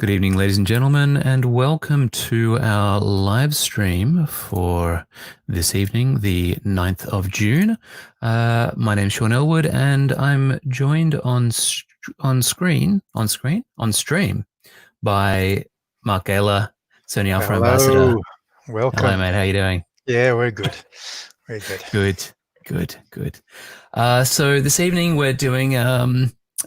Good evening, ladies and gentlemen, and welcome to our live stream for this evening, the 9th of June. My name is Sean Ellwood, and I'm joined on stream by Mark Gaylor, Sony Alpha Ambassador. Hello, welcome. Hello, mate. How are you doing? Yeah, we're good. Very good. Good. So this evening we're doing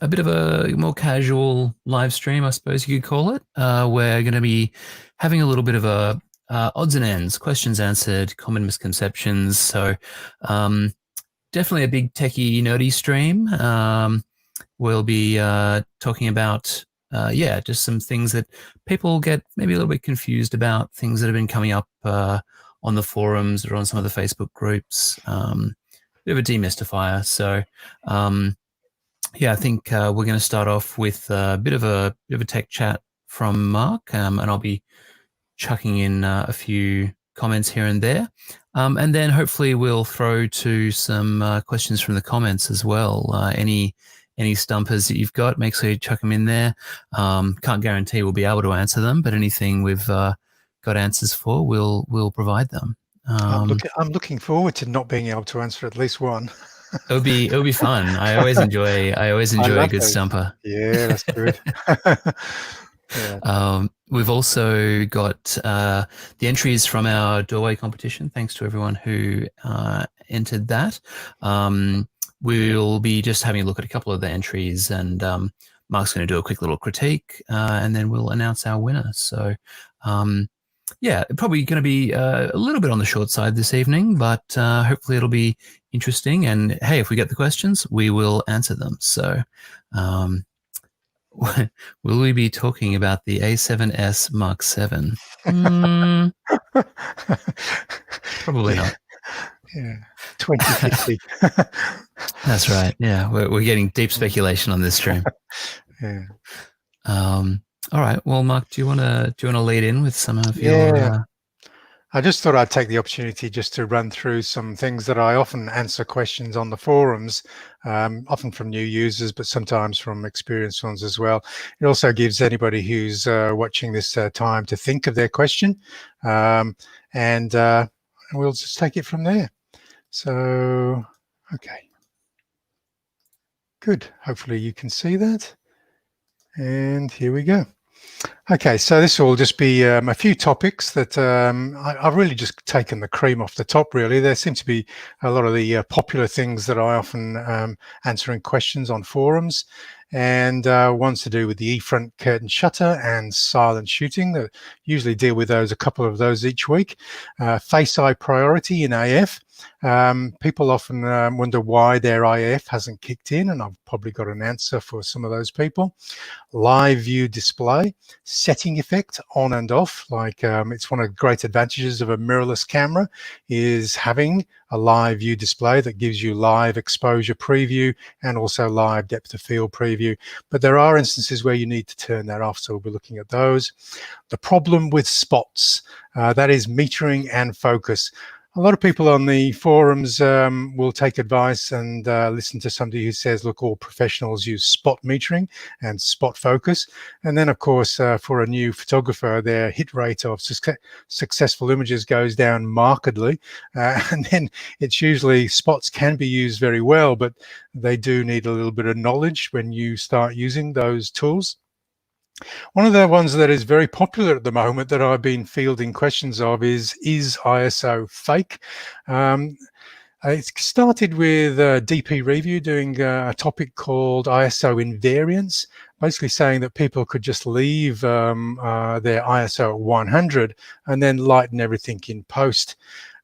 a bit of a more casual live stream, I suppose you could call it. We're going to be having a little bit of a odds and ends, questions answered, common misconceptions. So definitely a big techie, nerdy stream. We'll be talking about, just some things that people get maybe a little bit confused about, things that have been coming up on the forums or on some of the Facebook groups. Bit of a demystifier. So I think we're going to start off with a bit of a tech chat from Mark, and I'll be chucking in a few comments here and there, and then hopefully we'll throw to some questions from the comments as well. Any stumpers that you've got, make sure you chuck them in there. Can't guarantee we'll be able to answer them, but anything we've got answers for, we'll provide them. I'm looking forward to not being able to answer at least one. It'll be fun. I always enjoy a good stumper. Yeah, that's good. Yeah. We've also got the entries from our doorway competition. Thanks to everyone who entered that. We'll be just having a look at a couple of the entries, and Mark's going to do a quick little critique, and then we'll announce our winner. So probably going to be a little bit on the short side this evening, but hopefully it'll be interesting. And hey, if we get the questions, we will answer them. So will we be talking about the A7S Mark VII? Probably not. Yeah, 2050. That's right. Yeah, we're getting deep speculation on this stream. Yeah. All right. Well, Mark, do you want to lead in with some of your? I just thought I'd take the opportunity just to run through some things that I often answer questions on the forums, often from new users, but sometimes from experienced ones as well. It also gives anybody who's watching this time to think of their question, and we'll just take it from there. So, okay. Good. Hopefully you can see that. And here we go. Okay, so this will just be a few topics that I've really just taken the cream off the top, really. There seem to be a lot of the popular things that I often answer in questions on forums, and one's to do with the E-front curtain shutter and silent shooting. That usually deal with those, a couple of those each week. Face eye priority in AF. People often wonder why their IF hasn't kicked in, and I've probably got an answer for some of those people. Live view display, setting effect on and off, like it's one of the great advantages of a mirrorless camera is having a live view display that gives you live exposure preview and also live depth of field preview. But there are instances where you need to turn that off, so we'll be looking at those. The problem with spots, that is metering and focus. A lot of people on the forums will take advice and listen to somebody who says, look, all professionals use spot metering and spot focus. And then, of course, for a new photographer, their hit rate of successful images goes down markedly. And then it's usually spots can be used very well, but they do need a little bit of knowledge when you start using those tools. One of the ones that is very popular at the moment that I've been fielding questions of is ISO fake? It started with DP Review doing a topic called ISO invariance, basically saying that people could just leave their ISO at 100 and then lighten everything in post.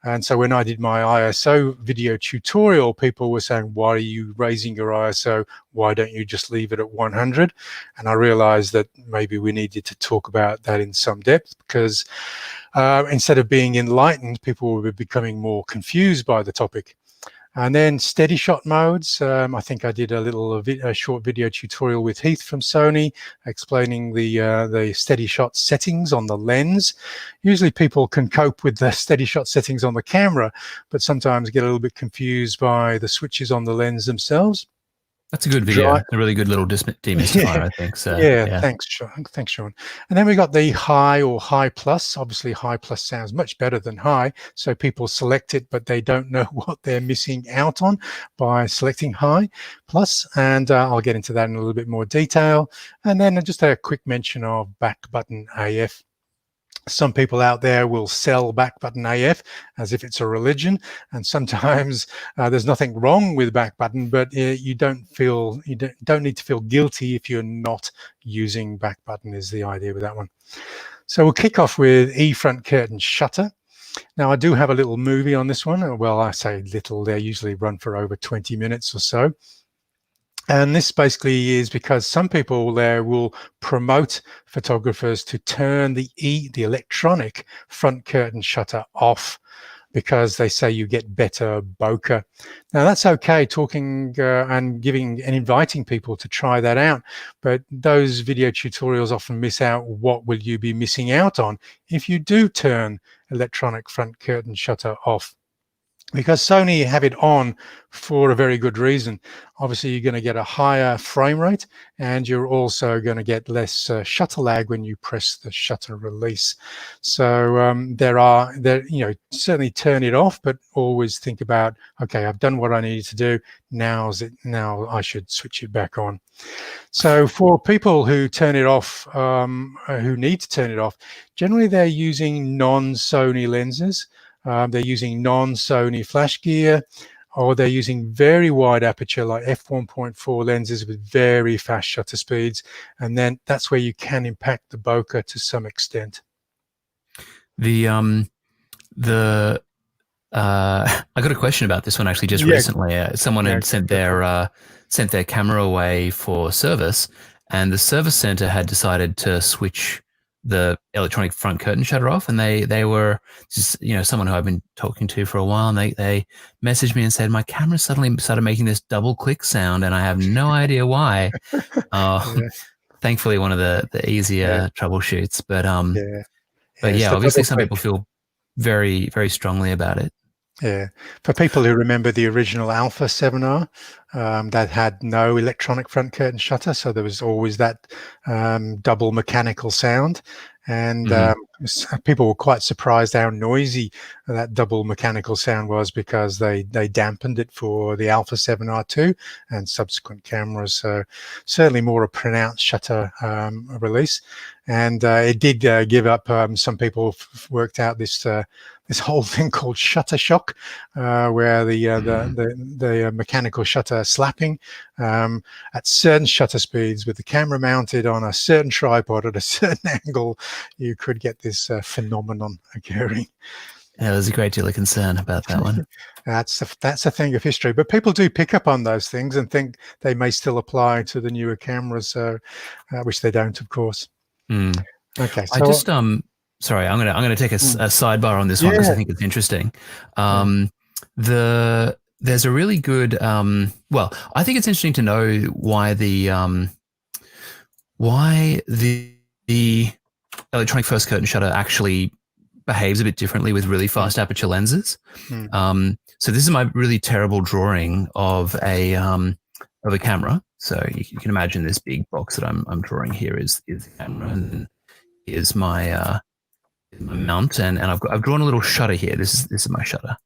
And so when I did my ISO video tutorial, people were saying, why are you raising your ISO? Why don't you just leave it at 100? And I realized that maybe we needed to talk about that in some depth, because instead of being enlightened, people were becoming more confused by the topic. And then steady shot modes. I think I did a short video tutorial with Heath from Sony explaining the steady shot settings on the lens. Usually people can cope with the steady shot settings on the camera, but sometimes get a little bit confused by the switches on the lens themselves. That's a good Dry, video. A really good little demystifier, yeah, I think. So yeah. yeah. Thanks, Sean. Thanks, Sean. And then we got the high or high plus. Obviously, high plus sounds much better than high, so people select it, but they don't know what they're missing out on by selecting high plus. And I'll get into that in a little bit more detail. And then just a quick mention of back button AF. Some people out there will sell back button AF as if it's a religion, and sometimes there's nothing wrong with back button, but you don't need to feel guilty if you're not using back button is the idea with that one. So we'll kick off with E front curtain shutter. Now I do have a little movie on this one. Well, I say little, they usually run for over 20 minutes or so. And this basically is because some people there will promote photographers to turn the electronic front curtain shutter off because they say you get better bokeh. Now that's okay, talking and giving and inviting people to try that out, but those video tutorials often miss out what will you be missing out on if you do turn electronic front curtain shutter off. Because Sony have it on for a very good reason. Obviously, you're going to get a higher frame rate, and you're also going to get less shutter lag when you press the shutter release. So certainly turn it off, but always think about, okay, I've done what I needed to do. Now I should switch it back on. So for people who turn it off, who need to turn it off, generally they're using non-Sony lenses. They're using non-Sony flash gear, or they're using very wide aperture like f1.4 lenses with very fast shutter speeds, and then that's where you can impact the bokeh to some extent. I got a question about this one actually just recently. Someone had sent their camera away for service, and the service center had decided to switch the electronic front curtain shutter off, and they were just, someone who I've been talking to for a while, and they messaged me and said my camera suddenly started making this double click sound, and I have no idea why. Thankfully, one of the easier troubleshoots, but obviously some people feel very, very strongly about it. Yeah, for people who remember the original Alpha 7R, that had no electronic front curtain shutter, so there was always that double mechanical sound, and people were quite surprised how noisy that double mechanical sound was because they dampened it for the Alpha 7R2 and subsequent cameras. So certainly more a pronounced shutter release, and it did give up. Some people worked out this whole thing called shutter shock, where the mechanical shutter slapping at certain shutter speeds with the camera mounted on a certain tripod at a certain angle, you could get this phenomenon occurring. Yeah, there's a great deal of concern about that one. That's a thing of history, but people do pick up on those things and think they may still apply to the newer cameras, so which they don't, of course. Okay, so I just sorry, I'm gonna take a sidebar on this one because I think it's interesting. There's a really good well, I think it's interesting to know why the electronic first curtain shutter actually behaves a bit differently with really fast aperture lenses. So this is my really terrible drawing of a camera. So you can imagine this big box that I'm drawing here is the camera, and here's my mount, and I've drawn a little shutter here. This is my shutter.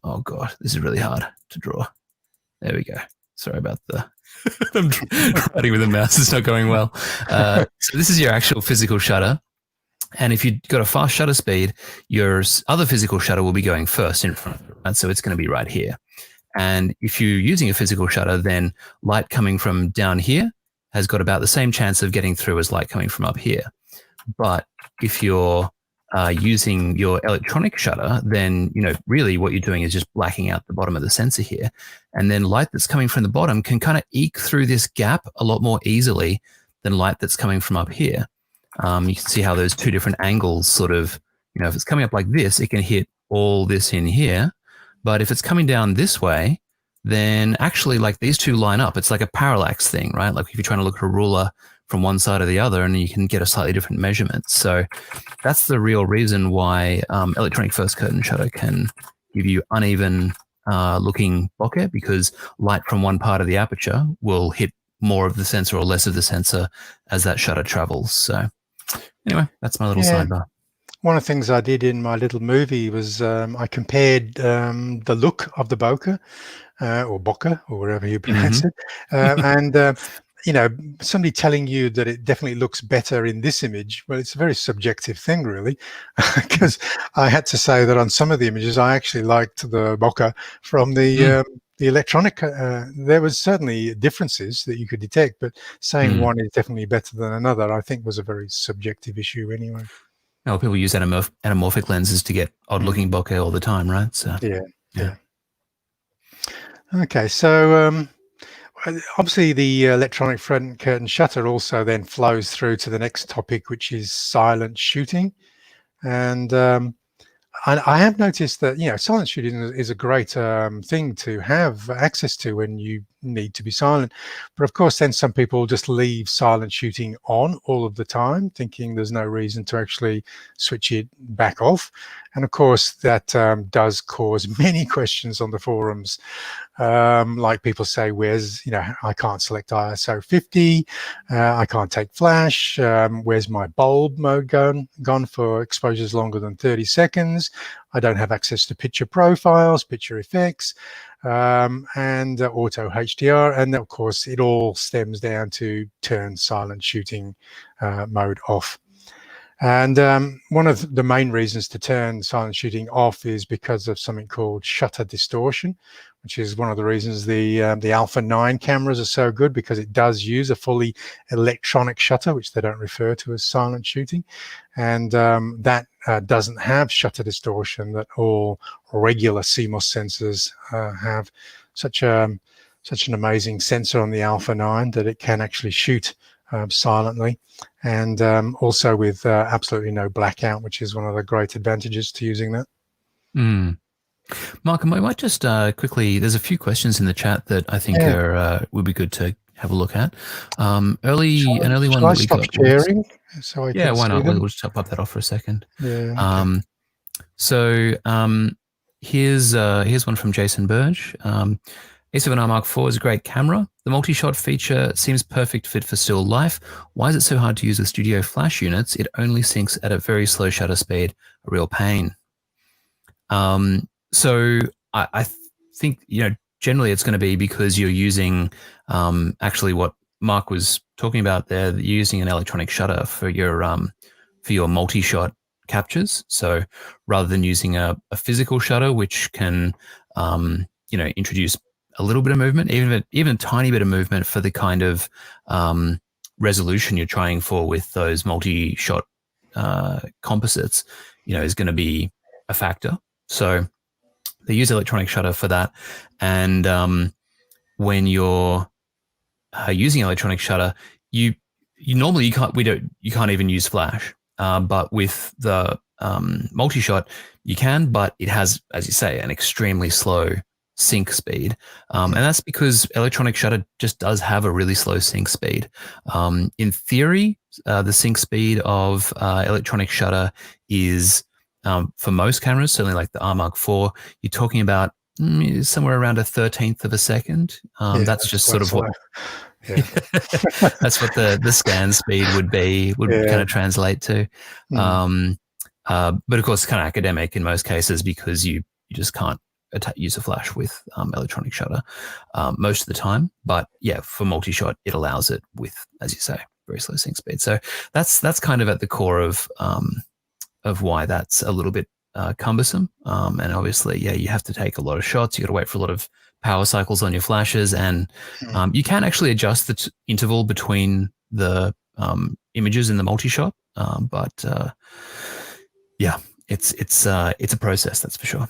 Oh god, this is really hard to draw. There we go. Sorry about I'm writing with a mouse. It's not going well. So this is your actual physical shutter. And if you've got a fast shutter speed, your other physical shutter will be going first in front, right? So it's going to be right here. And if you're using a physical shutter, then light coming from down here has got about the same chance of getting through as light coming from up here. But if you're using your electronic shutter, then really what you're doing is just blacking out the bottom of the sensor here, and then light that's coming from the bottom can kind of eke through this gap a lot more easily than light that's coming from up here. You can see how those two different angles sort of, if it's coming up like this, it can hit all this in here, but if it's coming down this way, then actually like these two line up. It's like a parallax thing, right? Like if you're trying to look at a ruler from one side or the other, and you can get a slightly different measurement. So that's the real reason why electronic first curtain shutter can give you uneven looking bokeh, because light from one part of the aperture will hit more of the sensor or less of the sensor as that shutter travels. So anyway, that's my little Yeah. sidebar. One of the things I did in my little movie was I compared the look of the bokeh or bokeh or wherever you pronounce it, and you know, somebody telling you that it definitely looks better in this image. Well, it's a very subjective thing, really, because I had to say that on some of the images I actually liked the bokeh from the electronic. There was certainly differences that you could detect, but saying one is definitely better than another, I think, was a very subjective issue anyway. No, people use anamorphic lenses to get odd-looking bokeh all the time, right? So Yeah. Okay, so obviously the electronic front curtain shutter also then flows through to the next topic, which is silent shooting. And I have noticed that, you know, silent shooting is a great thing to have access to when you need to be silent. But of course, then some people just leave silent shooting on all of the time, thinking there's no reason to actually switch it back off. And of course, that does cause many questions on the forums. Like people say, where's, you know, I can't select ISO 50, I can't take flash, where's my bulb mode gone for exposures longer than 30 seconds, I don't have access to picture profiles, picture effects, and auto HDR, and of course it all stems down to turn silent shooting mode off. And one of the main reasons to turn silent shooting off is because of something called shutter distortion, which is one of the reasons the Alpha 9 cameras are so good, because it does use a fully electronic shutter, which they don't refer to as silent shooting. And that doesn't have shutter distortion that all regular CMOS sensors have. Such an amazing sensor on the Alpha 9 that it can actually shoot silently, and also with absolutely no blackout, which is one of the great advantages to using that. Mark, I might just quickly, there's a few questions in the chat that I think are would be good to have a look at. An early one I that we stop got sharing so I yeah, can why see not? them? We'll just pop that off for a second. Yeah. Okay. So here's one from Jason Burge. A7R Mark IV is a great camera. The multi-shot feature seems perfect fit for still life. Why is it so hard to use with studio flash units? It only syncs at a very slow shutter speed. A real pain. So I think, you know, generally it's going to be because you're using actually what Mark was talking about there. You're using an electronic shutter for your multi-shot captures. So rather than using a physical shutter, which can you know, introduce a little bit of movement, even a tiny bit of movement for the kind of resolution you're trying for with those multi-shot composites, you know, is going to be a factor. So they use electronic shutter for that. And when you're using electronic shutter, you normally you can't even use flash. But with the multi-shot, you can, but it has, as you say, an extremely slow sync speed. And that's because electronic shutter just does have a really slow sync speed. In theory, the sync speed of electronic shutter is, for most cameras, certainly like the R Mark IV, you're talking about somewhere around a 1/13 of a second. That's just sort of what that's what the scan speed would kind of translate to. But of course, it's kind of academic in most cases because you just can't use a flash with electronic shutter most of the time. But yeah, for multi-shot, it allows it with, as you say, very slow sync speed. So that's kind of at the core of why that's a little bit cumbersome. And obviously, yeah, you have to take a lot of shots. You got to wait for a lot of power cycles on your flashes, and you can actually adjust the interval between the images in the multi-shot. But yeah, it's a process, that's for sure.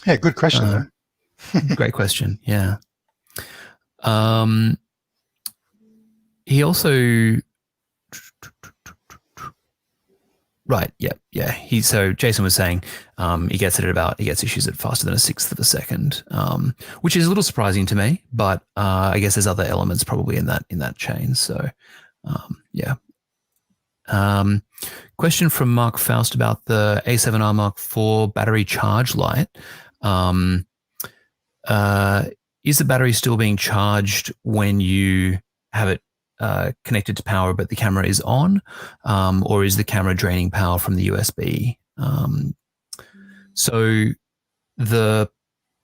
Yeah, good question though. Great question. Yeah. He also right. Yeah. So Jason was saying he gets issues at faster than a 1/6 of a second, which is a little surprising to me. But I guess there's other elements probably in that chain. So yeah. Question from Mark Faust about the A7R Mark IV battery charge light. Um, is the battery still being charged when you have it connected to power, but the camera is on, or is the camera draining power from the USB? So the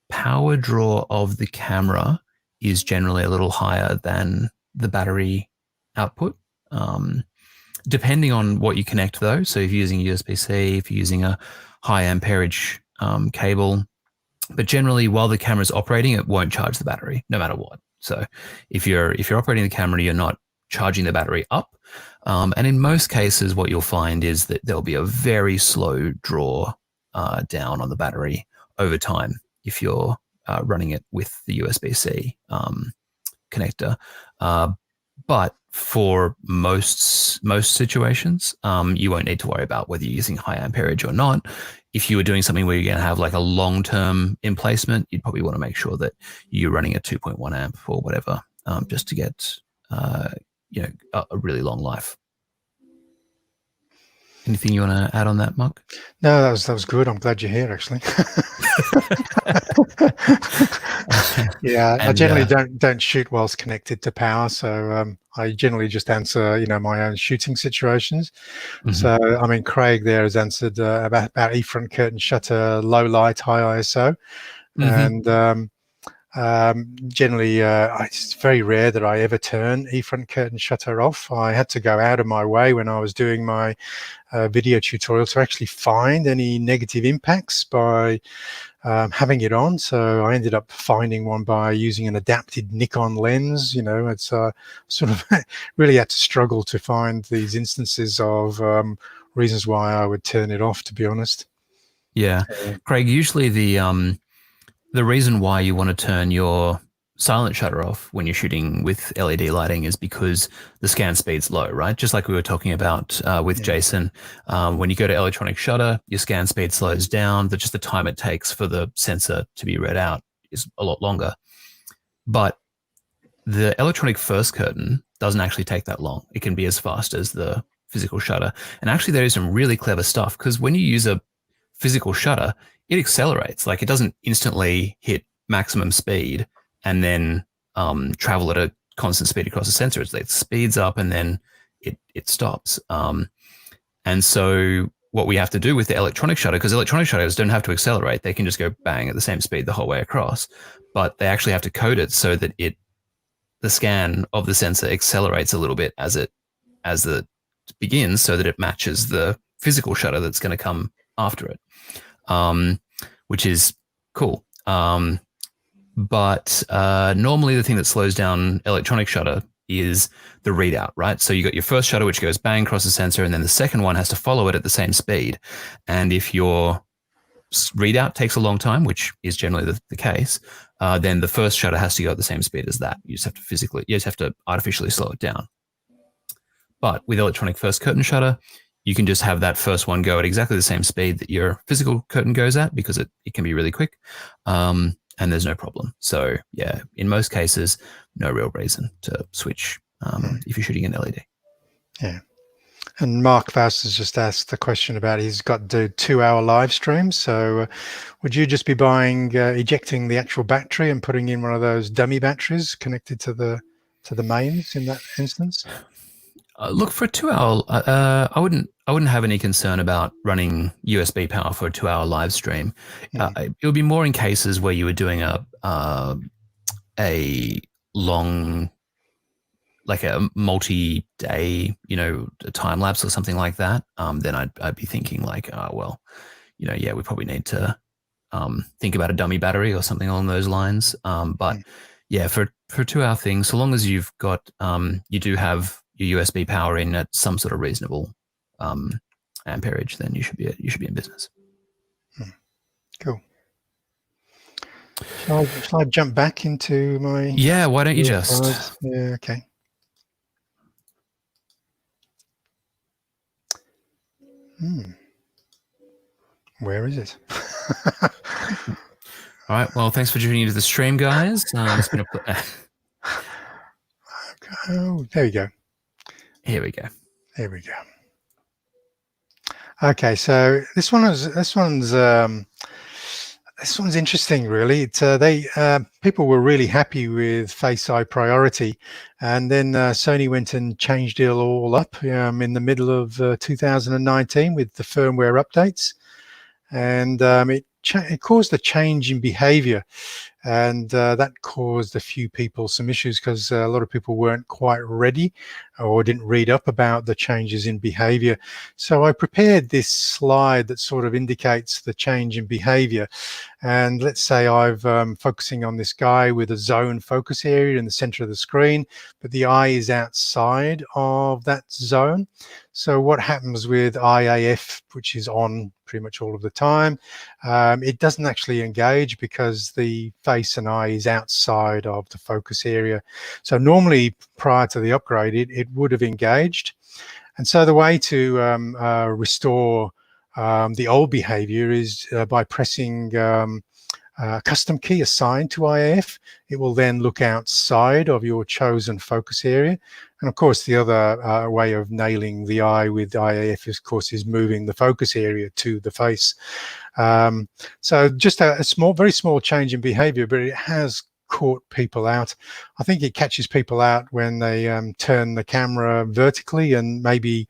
power draw of the camera is generally a little higher than the battery output. Depending on what you connect, though. So if you're using USB-C, if you're using a high amperage cable, but generally, while the camera is operating, it won't charge the battery, no matter what. So if you're operating the camera, you're not charging the battery up. And in most cases, what you'll find is that there'll be a very slow draw down on the battery over time if you're running it with the USB-C connector. But for most situations, you won't need to worry about whether you're using high amperage or not. If you were doing something where you're going to have like a long-term emplacement, you'd probably want to make sure that you're running a 2.1 amp or whatever, just to get a really long life. Anything you want to add on that, Mark? No, that was good. I'm glad you're here, actually. Yeah, I generally don't shoot whilst connected to power, so I generally just answer, my own shooting situations. Mm-hmm. So, I mean, Craig there has answered about E-front curtain shutter, low light, high ISO, mm-hmm. And generally, it's very rare that I ever turn E-front curtain shutter off. I had to go out of my way when I was doing my video tutorial to actually find any negative impacts by having it on. So I ended up finding one by using an adapted Nikon lens. It's sort of really had to struggle to find these instances of reasons why I would turn it off, to be honest. Yeah. Craig, usually the reason why you want to turn your silent shutter off when you're shooting with LED lighting is because the scan speed's low, right? Just like we were talking about with Jason. When you go to electronic shutter, your scan speed slows down. Just the time it takes for the sensor to be read out is a lot longer. But the electronic first curtain doesn't actually take that long. It can be as fast as the physical shutter. And actually, there is some really clever stuff, because when you use a physical shutter, it accelerates. Like, it doesn't instantly hit maximum speed and then travel at a constant speed across the sensor. It speeds up and then it stops. And so what we have to do with the electronic shutter, because electronic shutters don't have to accelerate, they can just go bang at the same speed the whole way across, but they actually have to code it so that the scan of the sensor accelerates a little bit as it begins, so that it matches the physical shutter that's going to come after it, which is cool. But normally the thing that slows down electronic shutter is the readout, right? So you got your first shutter, which goes bang across the sensor, and then the second one has to follow it at the same speed. And if your readout takes a long time, which is generally the case, then the first shutter has to go at the same speed as that. You just have to artificially slow it down. But with electronic first curtain shutter, you can just have that first one go at exactly the same speed that your physical curtain goes at, because it can be really quick. And there's no problem. So yeah, in most cases, no real reason to switch if you're shooting an LED. Yeah. And Mark Faust has just asked the question about, he's got to do 2-hour live streams. So would you just be ejecting the actual battery and putting in one of those dummy batteries connected to the mains in that instance? Look, for a 2-hour, I wouldn't have any concern about running USB power for a 2-hour live stream. It would be more in cases where you were doing a long, like a multi-day, a time lapse or something like that. Then I'd be thinking like, we probably need to think about a dummy battery or something along those lines. But yeah, for a 2-hour thing, so long as you've got, you do have your USB power in at some sort of reasonable amperage, then you should be in business. Cool. Shall I jump back into my? Yeah, why don't you just? Slides? Yeah, okay. Where is it? All right. Well, thanks for tuning into the stream, guys. It's been a Oh, there we go. Here we go. There we go. Okay, so this one's interesting, really. People were really happy with Face Eye Priority, and then Sony went and changed it all up in the middle of 2019 with the firmware updates, and it caused a change in behavior, and that caused a few people some issues because a lot of people weren't quite ready or didn't read up about the changes in behavior. So I prepared this slide that sort of indicates the change in behavior. And let's say I'm focusing on this guy with a zone focus area in the center of the screen, but the eye is outside of that zone. So what happens with IAF, which is on pretty much all of the time, it doesn't actually engage because the face and eye is outside of the focus area. So normally prior to the upgrade, it would have engaged. And so the way to restore the old behavior is by pressing a custom key assigned to IAF. It will then look outside of your chosen focus area. And of course, the other way of nailing the eye with IAF, of course, is moving the focus area to the face. So just a very small change in behavior, but it has caught people out. I think it catches people out when they turn the camera vertically and maybe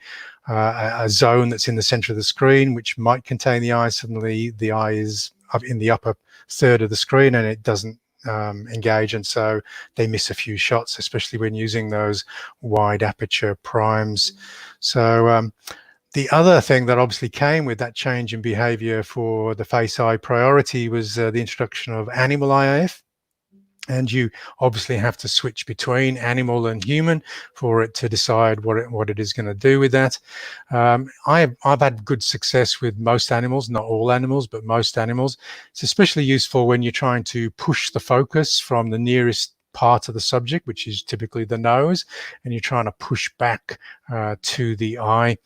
a zone that's in the center of the screen, which might contain the eye. Suddenly the eye is up in the upper third of the screen and it doesn't engage, and so they miss a few shots, especially when using those wide aperture primes. So the other thing that obviously came with that change in behavior for the Face Eye Priority was the introduction of animal IAF. And you obviously have to switch between animal and human for it to decide what it is going to do with that. I've had good success with most animals, not all animals, but most animals. It's especially useful when you're trying to push the focus from the nearest part of the subject, which is typically the nose, and you're trying to push back to the eye.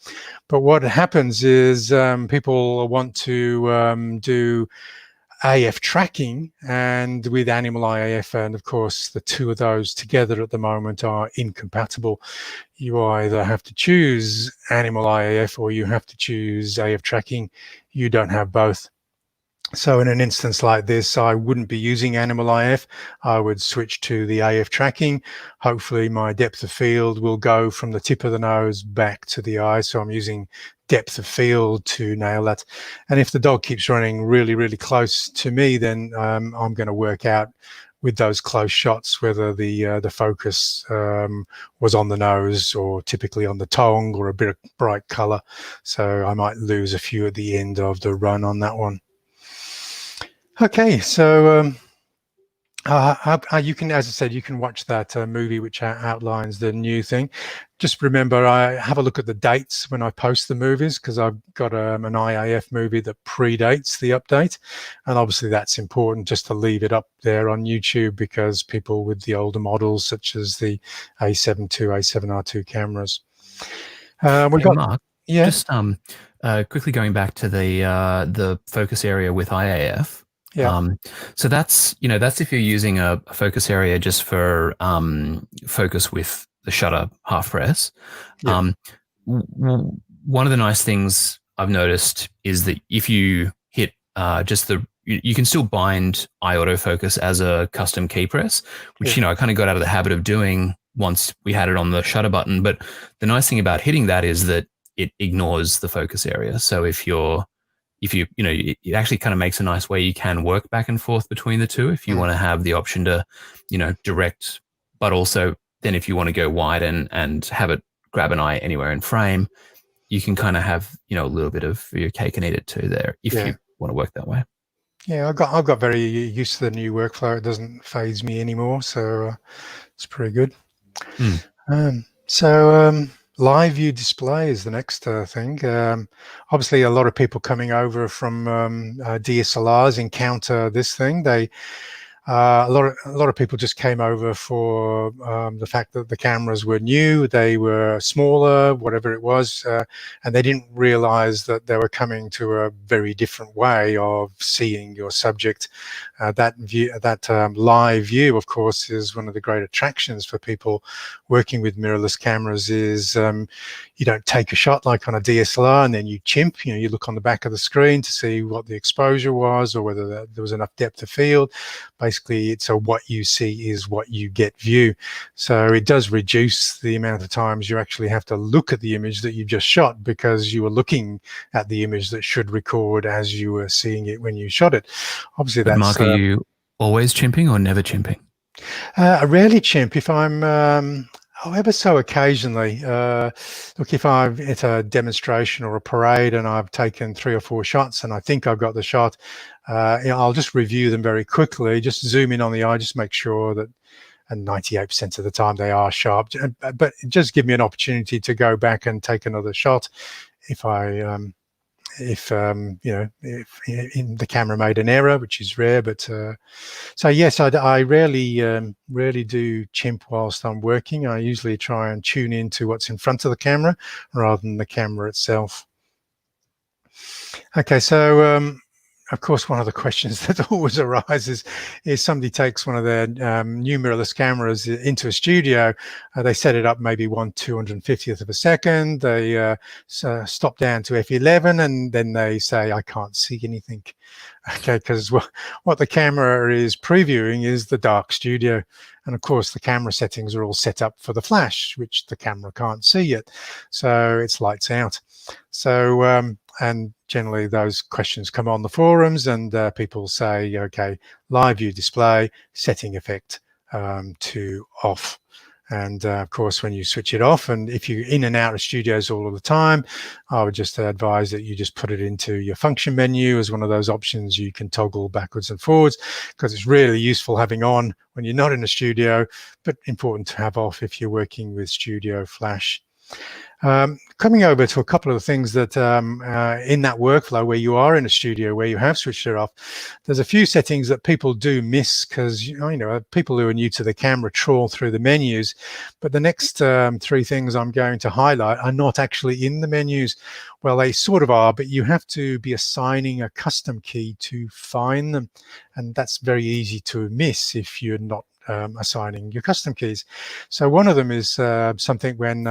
But what happens is people want to do AF tracking and with animal IAF, and of course the two of those together at the moment are incompatible. You either have to choose animal IAF or you have to choose AF tracking. You don't have both. So in an instance like this, I wouldn't be using animal IF. I would switch to the AF tracking. Hopefully my depth of field will go from the tip of the nose back to the eye. So I'm using depth of field to nail that. And if the dog keeps running really, really close to me, then I'm going to work out with those close shots whether the focus was on the nose or typically on the tongue or a bit of bright color. So I might lose a few at the end of the run on that one. Okay, so you can, as I said, you can watch that movie which outlines the new thing. Just remember, I have a look at the dates when I post the movies, because I've got an IAF movie that predates the update, and obviously that's important just to leave it up there on YouTube, because people with the older models, such as the A7 II, A7R2 cameras, we've got, Mark, yeah, just quickly going back to the focus area with IAF. yeah, So that's if you're using a focus area just for focus with the shutter half press. yeah, One of the nice things I've noticed is that if you hit you can still bind eye autofocus as a custom key press, which yeah, I kind of got out of the habit of doing once we had it on the shutter button. But the nice thing about hitting that is that it ignores the focus area. So if you it actually kind of makes a nice way you can work back and forth between the two if you want to have the option to, direct, but also then if you want to go wide and have it grab an eye anywhere in frame, you can kind of have, a little bit of your cake and eat it too there if you want to work that way. Yeah, I've got very used to the new workflow. It doesn't phase me anymore, so it's pretty good. Live view display is the next thing. Obviously, a lot of people coming over from DSLRs encounter this thing. A lot of people just came over for the fact that the cameras were new, they were smaller, whatever it was, and they didn't realize that they were coming to a very different way of seeing your subject. That view, that live view, of course, is one of the great attractions for people working with mirrorless cameras. Is you don't take a shot like on a DSLR and then you chimp. You know, you look on the back of the screen to see what the exposure was or whether there was enough depth of field. Basically, it's a what you see is what you get view. So it does reduce the amount of times you actually have to look at the image that you just shot, because you were looking at the image that should record as you were seeing it when you shot it. Obviously, But that's Mark, are you always chimping or never chimping? I rarely chimp if I'm ever so occasionally. Look, if I'm at a demonstration or a parade and I've taken 3 or 4 shots and I think I've got the shot, I'll just review them very quickly, just zoom in on the eye, just make sure that, and 98% of the time they are sharp. But it just give me an opportunity to go back and take another shot if if the camera made an error, which is rare. But so yes, I rarely do chimp whilst I'm working. I usually try and tune into what's in front of the camera rather than the camera itself. Okay, so of course, one of the questions that always arises is somebody takes one of their new mirrorless cameras into a studio. They set it up maybe 1/250th of a second. They stop down to f11, and then they say, I can't see anything. Okay, because what the camera is previewing is the dark studio. And of course, the camera settings are all set up for the flash, which the camera can't see yet. So it's lights out. So, and generally those questions come on the forums, and people say, okay, live view display, setting effect to off. And of course, when you switch it off, and if you're in and out of studios all of the time, I would just advise that you just put it into your function menu as one of those options you can toggle backwards and forwards, because it's really useful having on when you're not in a studio, but important to have off if you're working with Studio Flash. Coming over to a couple of the things that in that workflow where you are in a studio where you have switched it off, there's a few settings that people do miss, because you know people who are new to the camera trawl through the menus, but the next 3 things I'm going to highlight are not actually in the menus. Well, they sort of are, but you have to be assigning a custom key to find them, and that's very easy to miss if you're not assigning your custom keys. So one of them is something when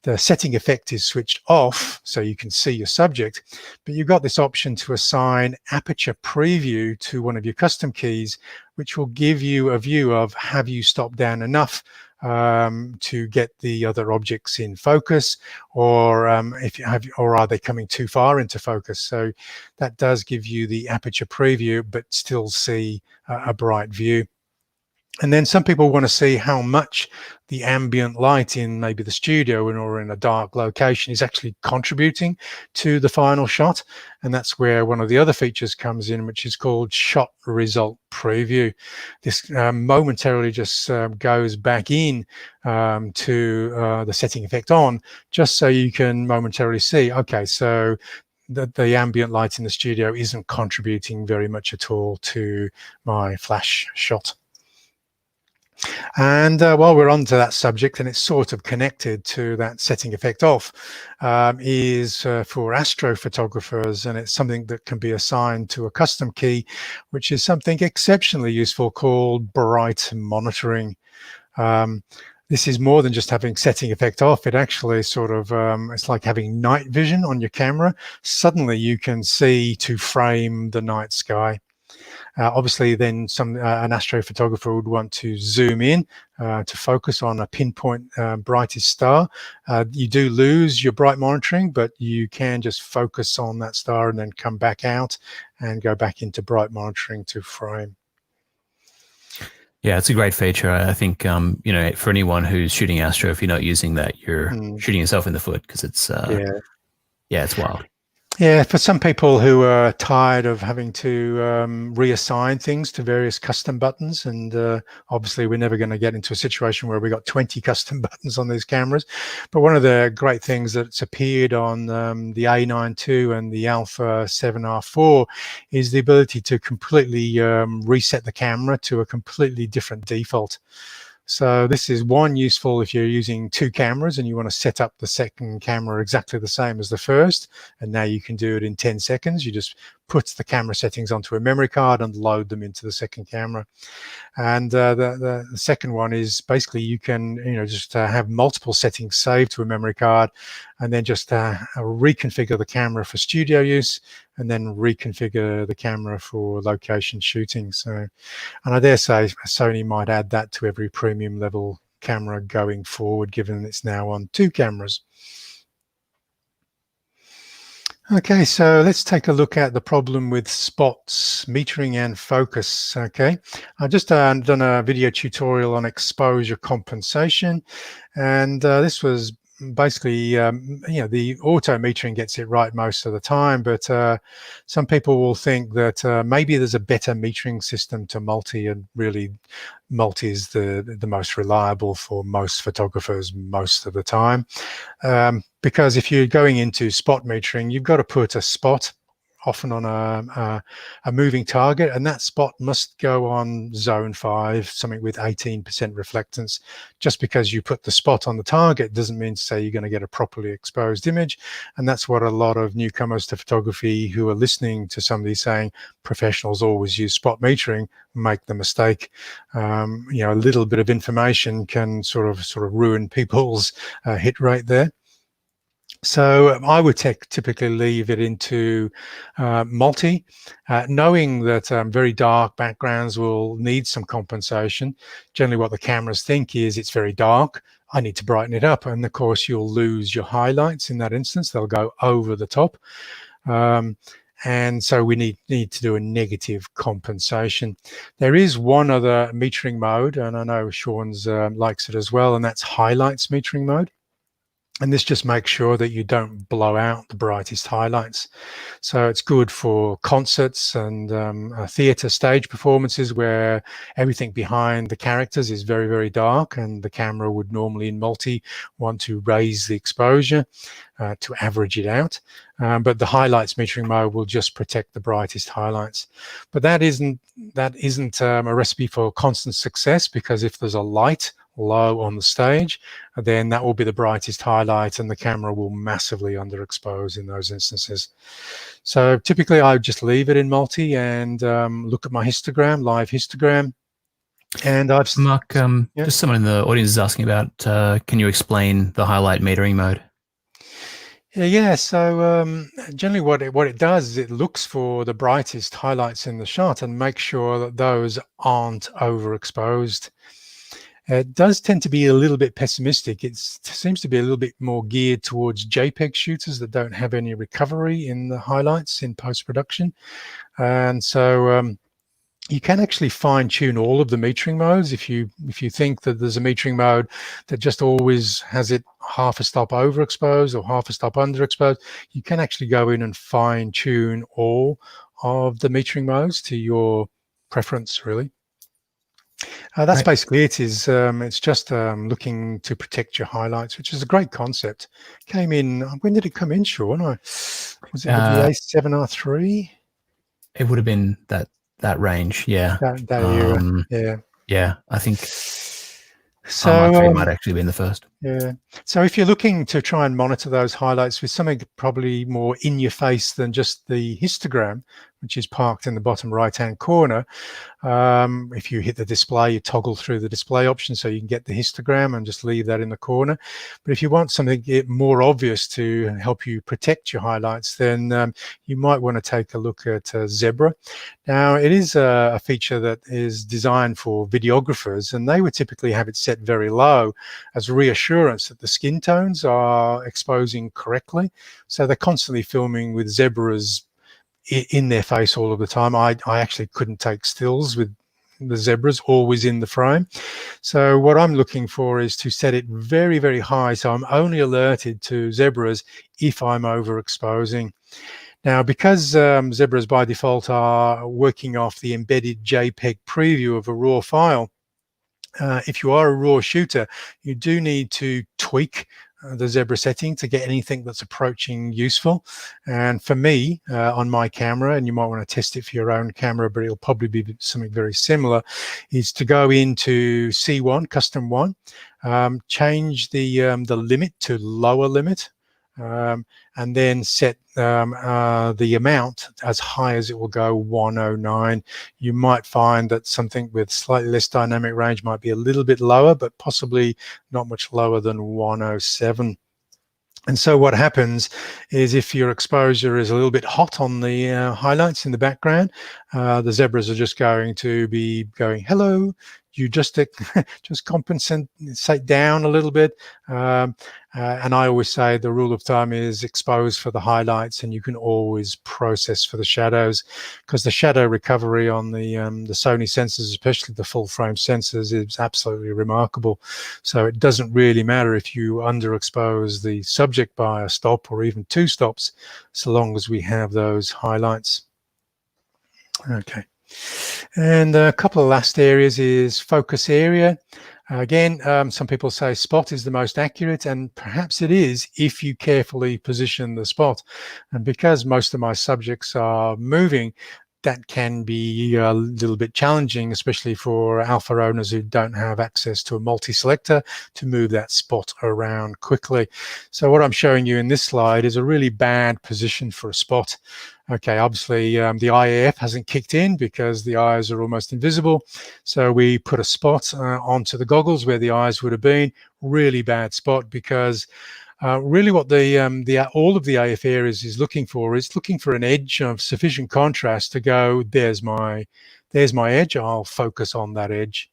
the setting effect is switched off, so you can see your subject, but you've got this option to assign aperture preview to one of your custom keys, which will give you a view of, have you stopped down enough to get the other objects in focus, or if you have, or are they coming too far into focus? So that does give you the aperture preview, but still see a bright view. And then some people want to see how much the ambient light in maybe the studio or in a dark location is actually contributing to the final shot. And that's where one of the other features comes in, which is called shot result preview. This momentarily just goes back in to the setting effect on, just so you can momentarily see, okay, so the ambient light in the studio isn't contributing very much at all to my flash shot. And while we're on to that subject, and it's sort of connected to that setting effect off, is for astrophotographers, and it's something that can be assigned to a custom key, which is something exceptionally useful called bright monitoring. This is more than just having setting effect off. It actually sort of, it's like having night vision on your camera. Suddenly you can see to frame the night sky. Obviously, then an astrophotographer would want to zoom in to focus on a pinpoint brightest star. You do lose your bright monitoring, but you can just focus on that star and then come back out and go back into bright monitoring to frame. Yeah, it's a great feature. I think, you know, for anyone who's shooting astro, if you're not using that, you're shooting yourself in the foot, because it's, yeah, it's wild. Yeah, for some people who are tired of having to reassign things to various custom buttons, and obviously we're never going to get into a situation where we got 20 custom buttons on these cameras. But one of the great things that's appeared on the A92 and the Alpha 7R4 is the ability to completely reset the camera to a completely different default. So this is one useful if you're using two cameras and you want to set up the second camera exactly the same as the first, and now you can do it in 10 seconds. You just put the camera settings onto a memory card and load them into the second camera. And the second one is basically you can just have multiple settings saved to a memory card, and then just reconfigure the camera for studio use, and then reconfigure the camera for location shooting. So, and I dare say Sony might add that to every premium level camera going forward, given it's now on two cameras. Okay, so let's take a look at the problem with spots, metering and focus. Okay, I just done a video tutorial on exposure compensation, and this was basically, the auto metering gets it right most of the time, but some people will think that maybe there's a better metering system to multi, and really multi is the most reliable for most photographers most of the time. Because if you're going into spot metering, you've got to put a spot often on a moving target, and that spot must go on zone 5, something with 18% reflectance. Just because you put the spot on the target doesn't mean to say you're going to get a properly exposed image, and that's what a lot of newcomers to photography who are listening to somebody saying professionals always use spot metering make the mistake. A little bit of information can sort of ruin people's hit rate there. So I would typically leave it into multi, knowing that very dark backgrounds will need some compensation. Generally what the cameras think is it's very dark, I need to brighten it up. And of course you'll lose your highlights in that instance. They'll go over the top. And so we need to do a negative compensation. There is one other metering mode, and I know Sean's likes it as well, and that's highlights metering mode. And this just makes sure that you don't blow out the brightest highlights. So it's good for concerts and theatre stage performances where everything behind the characters is very, very dark, and the camera would normally in multi want to raise the exposure to average it out. But the highlights metering mode will just protect the brightest highlights. But that isn't a recipe for constant success, because if there's a light low on the stage, then that will be the brightest highlight and the camera will massively underexpose in those instances. So typically I would just leave it in multi and look at my histogram, live histogram. And Mark, just someone in the audience is asking about, can you explain the highlight metering mode? Yeah, so generally what it does is it looks for the brightest highlights in the shot and makes sure that those aren't overexposed. It does tend to be a little bit pessimistic. It seems to be a little bit more geared towards JPEG shooters that don't have any recovery in the highlights in post-production. And so you can actually fine-tune all of the metering modes. If you think that there's a metering mode that just always has it half a stop overexposed or half a stop underexposed, you can actually go in and fine-tune all of the metering modes to your preference, really. That's right. Basically it. It's just looking to protect your highlights, which is a great concept. Came in, when did it come in, Sean? Was it with the A7R3? It would have been that range, yeah. That era, yeah. Yeah, I think so. R3 might actually be in the first. Yeah. So if you're looking to try and monitor those highlights with something probably more in your face than just the histogram, which is parked in the bottom right-hand corner, if you hit the display, you toggle through the display option so you can get the histogram and just leave that in the corner. But if you want something more obvious to help you protect your highlights, then you might want to take a look at Zebra. Now, it is a feature that is designed for videographers, and they would typically have it set very low as reassurance that the skin tones are exposing correctly. So they're constantly filming with zebras in their face all of the time. I actually couldn't take stills with the zebras always in the frame. So what I'm looking for is to set it very, very high, so I'm only alerted to zebras if I'm overexposing. Now, because zebras by default are working off the embedded JPEG preview of a raw file, if you are a raw shooter, you do need to tweak the zebra setting to get anything that's approaching useful. And for me, on my camera, and you might want to test it for your own camera, but it'll probably be something very similar, is to go into C1, custom one, change the limit to lower limit, and then set the amount as high as it will go, 109. You might find that something with slightly less dynamic range might be a little bit lower, but possibly not much lower than 107. And so what happens is if your exposure is a little bit hot on the highlights in the background, the zebras are just going to be going, hello, you just compensate down a little bit. And I always say the rule of thumb is expose for the highlights, and you can always process for the shadows, because the shadow recovery on the Sony sensors, especially the full frame sensors, is absolutely remarkable. So it doesn't really matter if you underexpose the subject by a stop or even 2 stops, so long as we have those highlights. Okay. And a couple of last areas is focus area. Again, some people say spot is the most accurate, and perhaps it is if you carefully position the spot. And because most of my subjects are moving, that can be a little bit challenging, especially for alpha owners who don't have access to a multi-selector to move that spot around quickly. So what I'm showing you in this slide is a really bad position for a spot. Okay, obviously the IAF hasn't kicked in because the eyes are almost invisible. So we put a spot onto the goggles where the eyes would have been. Really bad spot, because really what all of the AF areas is looking for an edge of sufficient contrast to go, there's my edge, I'll focus on that edge.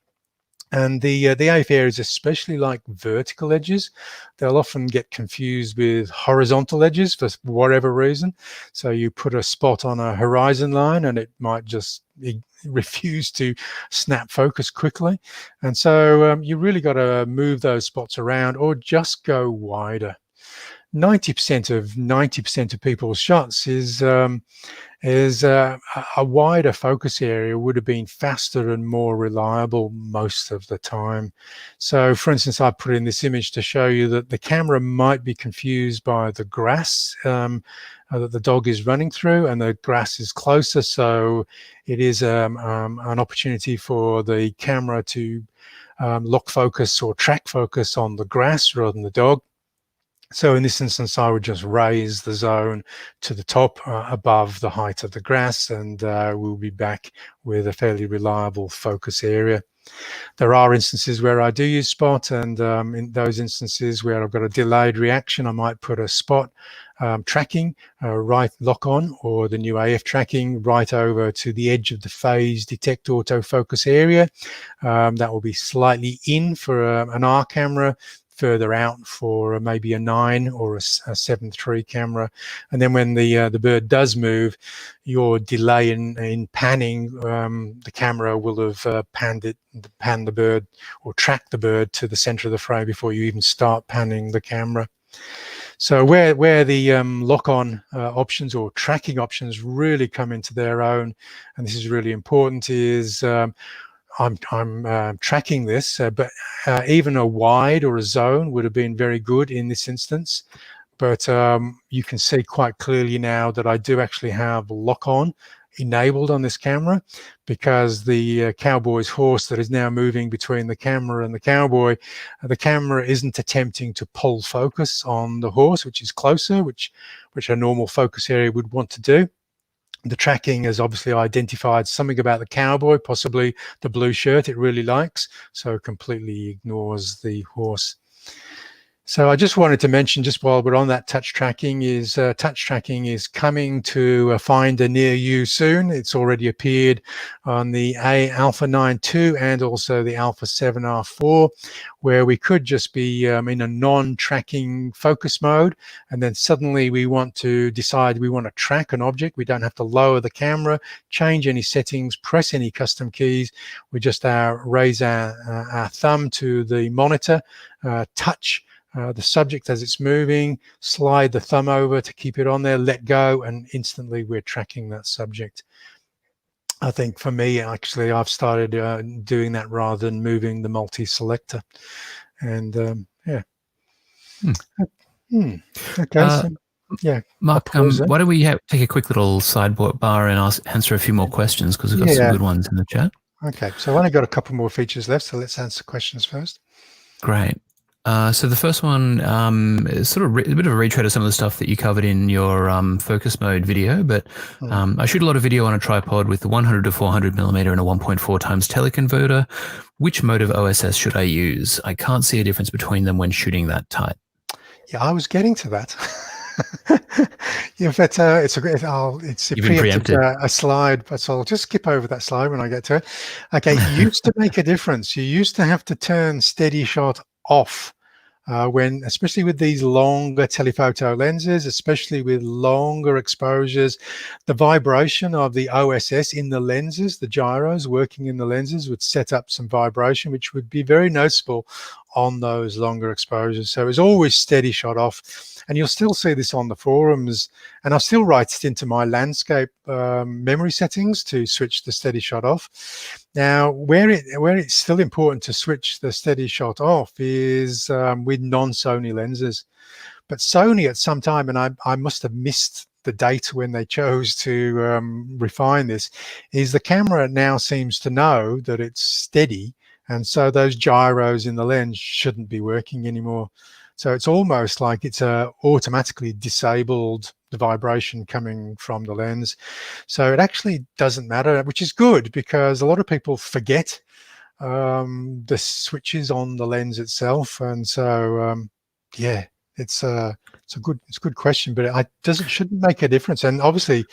And the AF areas especially like vertical edges. They'll often get confused with horizontal edges for whatever reason. So you put a spot on a horizon line and it might just refuse to snap focus quickly. And so you really got to move those spots around or just go wider. 90% of people's shots is a wider focus area would have been faster and more reliable most of the time. So for instance, I put in this image to show you that the camera might be confused by the grass that the dog is running through, and the grass is closer, so it is an opportunity for the camera to lock focus or track focus on the grass rather than the dog. So in this instance, I would just raise the zone to the top above the height of the grass, and we'll be back with a fairly reliable focus area. There are instances where I do use spot, and in those instances where I've got a delayed reaction, I might put a spot tracking right lock on, or the new AF tracking right over to the edge of the phase detect autofocus area. That will be slightly in for an R camera, further out for maybe a 9 or a 7.3 camera. And then when the bird does move, your delay in panning, the camera will have panned the bird or tracked the bird to the center of the frame before you even start panning the camera. So where the lock-on options or tracking options really come into their own, and this is really important, is I'm tracking this, but even a wide or a zone would have been very good in this instance. But you can see quite clearly now that I do actually have lock-on enabled on this camera, because the cowboy's horse that is now moving between the camera and the cowboy, the camera isn't attempting to pull focus on the horse, which is closer, which a normal focus area would want to do. The tracking has obviously identified something about the cowboy, possibly the blue shirt it really likes, so completely ignores the horse. So I just wanted to mention, just while we're on that, touch tracking is coming to a finder near you soon. It's already appeared on the Alpha 9.2 and also the Alpha 7R4, where we could just be in a non-tracking focus mode, and then suddenly we want to decide we want to track an object. We don't have to lower the camera, change any settings, press any custom keys. We just raise our thumb to the monitor, touch the subject as it's moving, slide the thumb over to keep it on there, let go, and instantly we're tracking that subject. I think for me, actually, I've started doing that rather than moving the multi-selector. And yeah. Okay, so yeah. Mark, I'll pause why don't we take a quick little sidebar and answer a few more questions, because we've got some good ones in the chat. Okay, so I've only got a couple more features left, so let's answer questions first. Great. So the first one is sort of a bit of a retread of some of the stuff that you covered in your focus mode video, but I shoot a lot of video on a tripod with the 100 to 400 millimeter and a 1.4 times teleconverter. Which mode of OSS should I use? I can't see a difference between them when shooting that tight. Yeah, I was getting to that. Yeah, but it's a preempted a slide, but so I'll just skip over that slide when I get to it. Okay, it used to make a difference. You used to have to turn steady shot off especially with these longer telephoto lenses, especially with longer exposures, the vibration of the OSS in the lenses, the gyros working in the lenses, would set up some vibration, which would be very noticeable on those longer exposures. So it's always steady shot off. And you'll still see this on the forums, and I'll still write it into my landscape memory settings to switch the steady shot off. Now, where it's still important to switch the steady shot off is with non-Sony lenses. But Sony at some time, and I must have missed the date when they chose to refine this, is the camera now seems to know that it's steady, and so those gyros in the lens shouldn't be working anymore. So it's almost like it's automatically disabled the vibration coming from the lens. So it actually doesn't matter, which is good, because a lot of people forget the switches on the lens itself. And so, yeah, it's a good question, but it shouldn't make a difference. And obviously,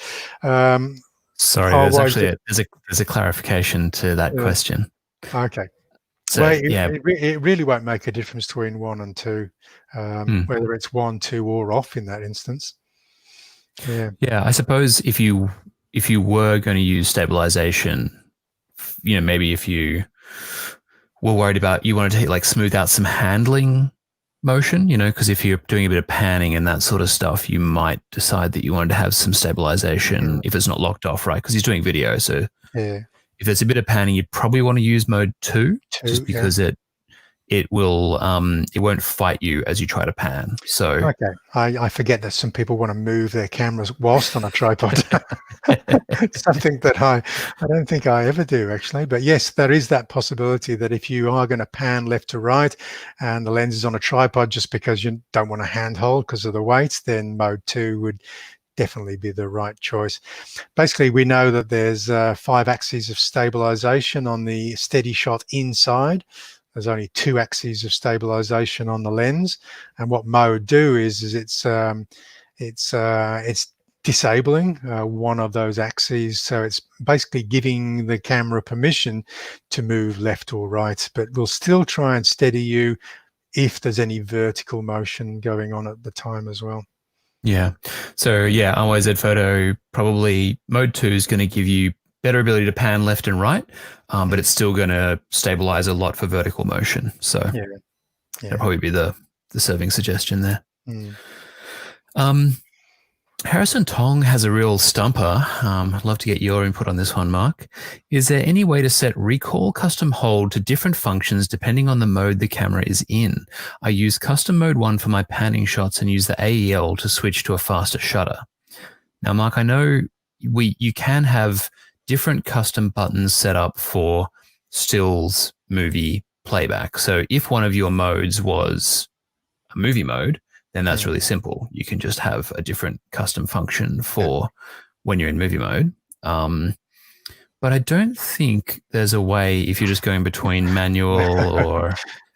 sorry, there's a clarification to that question. Okay. So, well, it really won't make a difference between 1 and 2, whether it's 1, 2, or off in that instance. Yeah. Yeah, I suppose if you were going to use stabilization, maybe if you were worried about, you wanted to smooth out some handling motion, because if you're doing a bit of panning and that sort of stuff, you might decide that you wanted to have some stabilization if it's not locked off, right? Because he's doing video, so if there's a bit of panning, you'd probably want to use mode 2, just because it won't fight you as you try to pan. So okay, I forget that some people want to move their cameras whilst on a tripod. Something that I don't think I ever do, actually. But yes, there is that possibility that if you are going to pan left to right and the lens is on a tripod just because you don't want to handhold because of the weight, then mode 2 would definitely be the right choice. Basically, we know that there's 5 axes of stabilization on the steady shot inside. There's only 2 axes of stabilization on the lens, and what mode do is it's disabling one of those axes, so it's basically giving the camera permission to move left or right, but we'll still try and steady you if there's any vertical motion going on at the time as well. Yeah. So yeah, RYZ photo, probably mode 2 is going to give you better ability to pan left and right, but it's still going to stabilize a lot for vertical motion. So that'll probably be the serving suggestion there. Harrison Tong has a real stumper. I'd love to get your input on this one, Mark. Is there any way to set recall custom hold to different functions depending on the mode the camera is in? I use custom mode 1 for my panning shots and use the AEL to switch to a faster shutter. Now, Mark, I know you can have different custom buttons set up for stills movie playback. So if one of your modes was a movie mode, then that's really simple. You can just have a different custom function for when you're in movie mode. But I don't think there's a way, if you're just going between manual or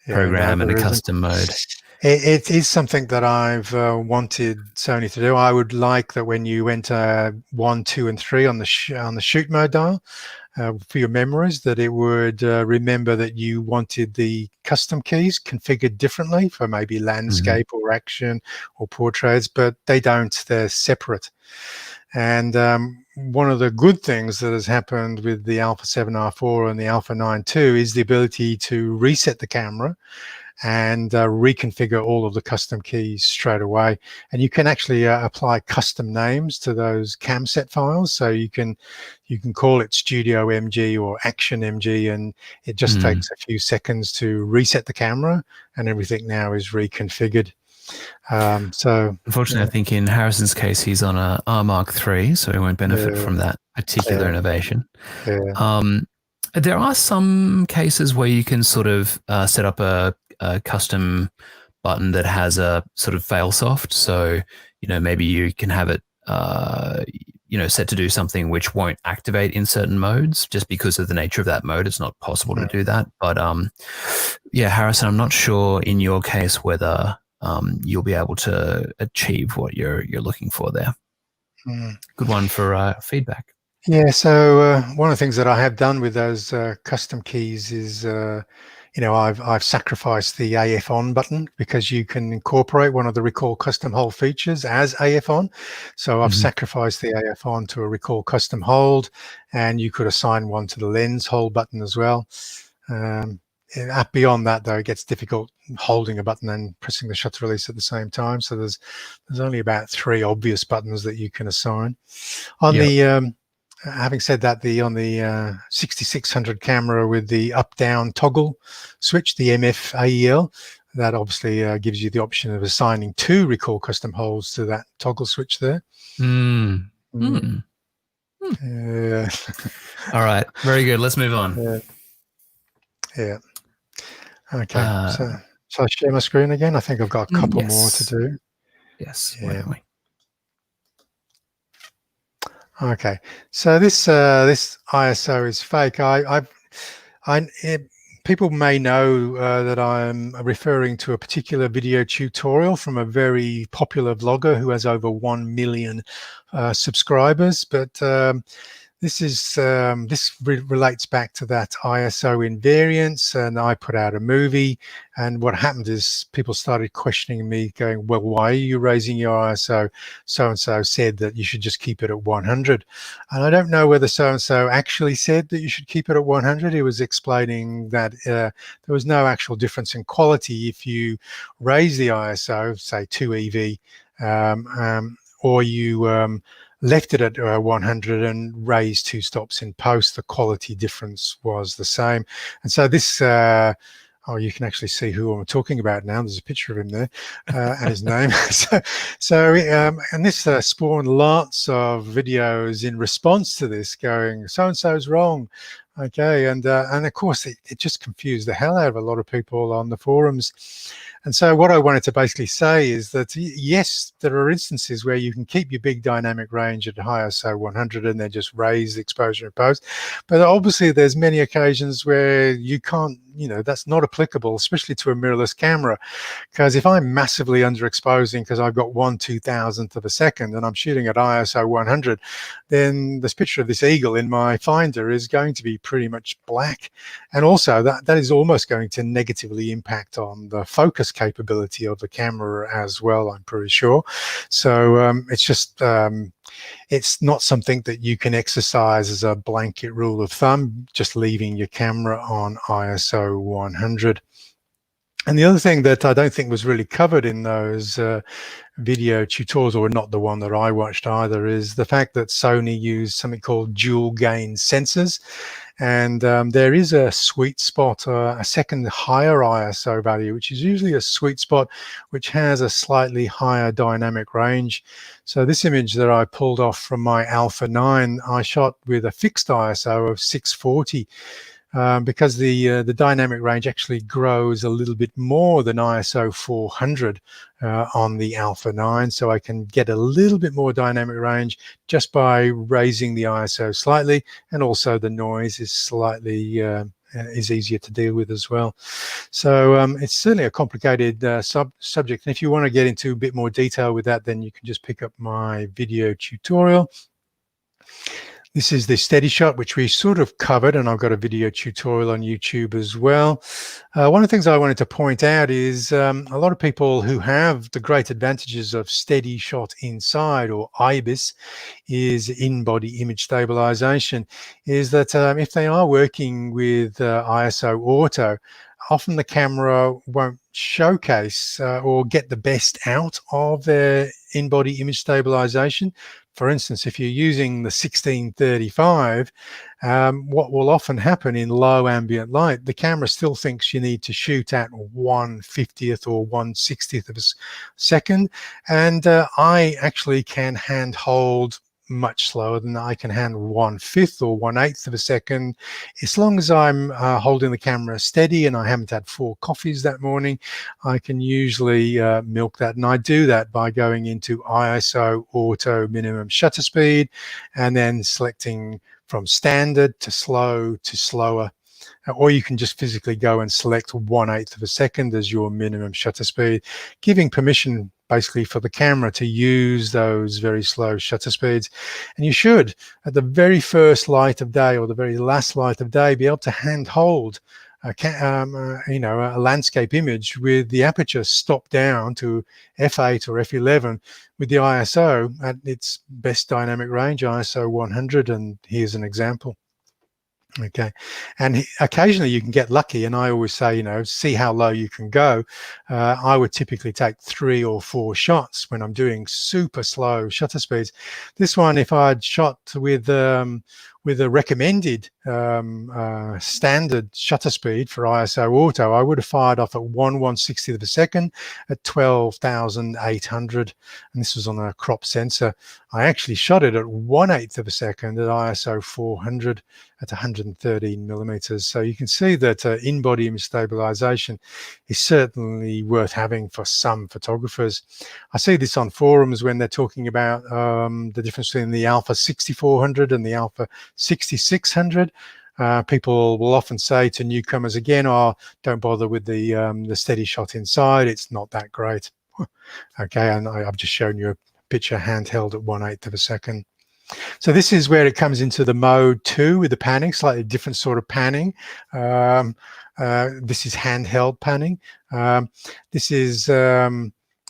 program and a custom mode. It is something that I've wanted Sony to do. I would like that when you enter 1, 2, and 3 on the shoot mode dial for your memories, that it would remember that you wanted the custom keys configured differently for maybe landscape or action or portraits, but they don't. They're separate. And one of the good things that has happened with the Alpha 7R4 and the Alpha 9 II is the ability to reset the camera and reconfigure all of the custom keys straight away. And you can actually apply custom names to those cam set files. So you can call it Studio MG or Action MG, and it just takes a few seconds to reset the camera, and everything now is reconfigured. Unfortunately, I think in Harrison's case, he's on a R Mark III, so he won't benefit from that particular innovation. There are some cases where you can sort of set up a custom button that has a sort of fail-soft. So, maybe you can have it, set to do something which won't activate in certain modes just because of the nature of that mode. It's not possible to do that. But yeah, Harrison, I'm not sure in your case whether you'll be able to achieve what you're looking for there. Good one for feedback. Yeah, so one of the things that I have done with those custom keys is, I've sacrificed the AF on button, because you can incorporate one of the recall custom hold features as AF on. So I've sacrificed the AF on to a recall custom hold, and you could assign one to the lens hold button as well. Beyond that, though, it gets difficult holding a button and pressing the shutter release at the same time. So there's only about 3 obvious buttons that you can assign. On the having said that, on the 6600 camera with the up-down toggle switch, the MF AEL, that obviously gives you the option of assigning 2 recall custom holds to that toggle switch there. All right, very good. Let's move on. Yeah. Okay. So I share my screen again? I think I've got a couple more to do. Yes. Why don't we? Okay, so this ISO is fake. People may know that I'm referring to a particular video tutorial from a very popular vlogger who has over 1 million subscribers, but this relates back to that ISO invariance, and I put out a movie, and what happened is people started questioning me, going, well, why are you raising your ISO? So-and-so said that you should just keep it at 100. And I don't know whether so-and-so actually said that you should keep it at 100. He was explaining that there was no actual difference in quality if you raise the ISO, say 2 EV, or you left it at 100 and raised 2 stops in post. The quality difference was the same. And so this, you can actually see who I'm talking about now. There's a picture of him there and his name. And this spawned lots of videos in response to this, going, so-and-so's wrong. Okay, and of course it just confused the hell out of a lot of people on the forums. And so what I wanted to basically say is that, yes, there are instances where you can keep your big dynamic range at high ISO 100 and then just raise the exposure in post. But obviously there's many occasions where you can't, that's not applicable, especially to a mirrorless camera. Because if I'm massively underexposing because I've got 1/2000th of a second and I'm shooting at ISO 100, then this picture of this eagle in my finder is going to be pretty much black. And also that is almost going to negatively impact on the focus capability of the camera as well, I'm pretty sure. So it's just it's not something that you can exercise as a blanket rule of thumb, just leaving your camera on ISO 100. And the other thing that I don't think was really covered in those video tutorials, or not the one that I watched either, is the fact that Sony used something called dual gain sensors. And there is a sweet spot, a second higher ISO value, which is usually a sweet spot which has a slightly higher dynamic range. So this image that I pulled off from my Alpha 9, I shot with a fixed ISO of 640. Because the dynamic range actually grows a little bit more than ISO 400 on the Alpha 9, so I can get a little bit more dynamic range just by raising the ISO slightly, and also the noise is slightly is easier to deal with as well. So it's certainly a complicated subject, and if you want to get into a bit more detail with that, then you can just pick up my video tutorial. This is the steady shot, which we sort of covered, and I've got a video tutorial on YouTube as well. One of the things I wanted to point out is a lot of people who have the great advantages of steady shot inside, or IBIS, is in-body image stabilization, is that if they are working with ISO auto, often the camera won't showcase or get the best out of their in-body image stabilization. For instance, if you're using the 1635, what will often happen in low ambient light, the camera still thinks you need to shoot at 1/50th or 1/60th of a second. And I actually can hand hold much slower than I can handle 1/5 or 1/8 of a second. As long as I'm holding the camera steady and I haven't had 4 coffees that morning, I can usually milk that. And I do that by going into ISO auto minimum shutter speed and then selecting from standard to slow to slower. Or you can just physically go and select 1/8 of a second as your minimum shutter speed, giving permission basically for the camera to use those very slow shutter speeds. And you should, at the very first light of day or the very last light of day, be able to hand hold a landscape image with the aperture stopped down to f8 or f11 with the ISO at its best dynamic range, ISO 100. And here's an example. Okay, and occasionally you can get lucky, and I always say, see how low you can go. I would typically take 3 or 4 shots when I'm doing super slow shutter speeds. This one, if I'd shot with a recommended standard shutter speed for ISO auto, I would have fired off at 1/160th of a second at 12,800, and this was on a crop sensor. I actually shot it at 1/8 of a second at ISO 400 at 113 millimeters. So you can see that in-body image stabilization is certainly worth having for some photographers. I see this on forums when they're talking about the difference between the Alpha 6400 and the Alpha 6600. People will often say to newcomers again, "Oh, don't bother with the steady shot inside. It's not that great." Okay, and I've just shown you a picture handheld at 1/8 of a second. So this is where it comes into the mode 2 with the panning, slightly different sort of panning. This is handheld panning. This is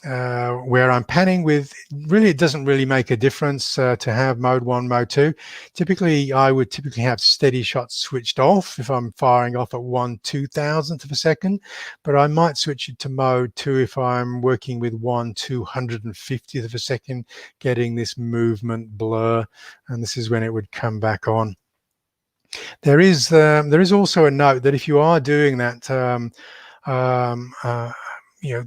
where I'm panning with, really it doesn't really make a difference to have mode 1, mode 2. Typically, I would have steady shots switched off if I'm firing off at 1/2000th of a second, but I might switch it to mode 2 if I'm working with 1/250th of a second, getting this movement blur, and this is when it would come back on. There is also a note that if you are doing that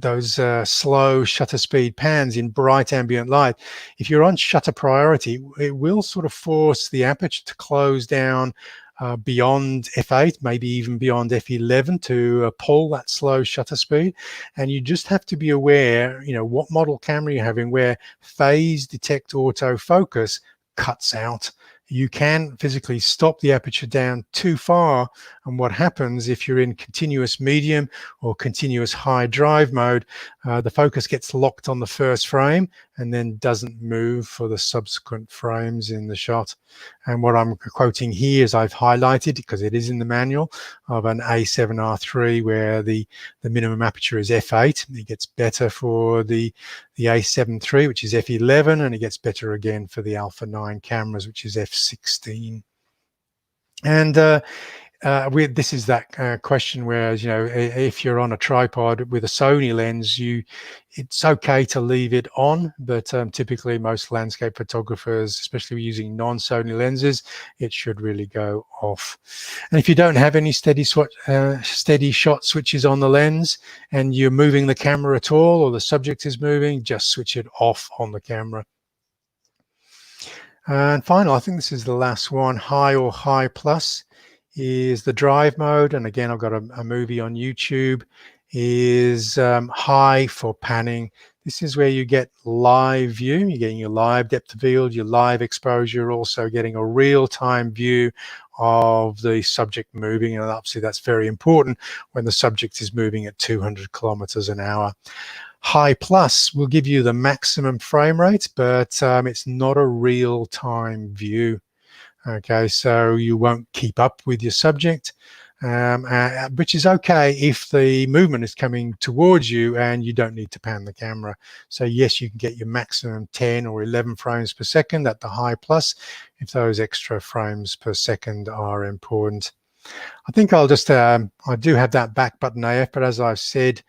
those slow shutter speed pans in bright ambient light, if you're on shutter priority, it will sort of force the aperture to close down beyond f8, maybe even beyond f11 to pull that slow shutter speed. And you just have to be aware, what model camera you're having, where phase detect autofocus cuts out. You can physically stop the aperture down too far, and what happens if you're in continuous medium or continuous high drive mode, the focus gets locked on the first frame and then doesn't move for the subsequent frames in the shot. And what I'm quoting here is I've highlighted, because it is in the manual, of an A7R3 where the minimum aperture is f8. It gets better for the A7 III, which is f11, and it gets better again for the Alpha 9 cameras, which is f16. And this is that question where, if you're on a tripod with a Sony lens, it's okay to leave it on, but typically most landscape photographers, especially using non-Sony lenses, it should really go off. And if you don't have any steady shot switches on the lens and you're moving the camera at all, or the subject is moving, just switch it off on the camera. And finally, I think this is the last one, high or high plus, is the drive mode. And again, I've got a movie on YouTube, is high for panning. This is where you get live view. You're getting your live depth of field, your live exposure, also getting a real-time view of the subject moving. And obviously that's very important when the subject is moving at 200 kilometers an hour. High plus will give you the maximum frame rate, but it's not a real-time view. Okay, so you won't keep up with your subject, which is okay if the movement is coming towards you and you don't need to pan the camera. So yes, you can get your maximum 10 or 11 frames per second at the high plus if those extra frames per second are important. I think I'll just, I do have that back button AF, but as I've said,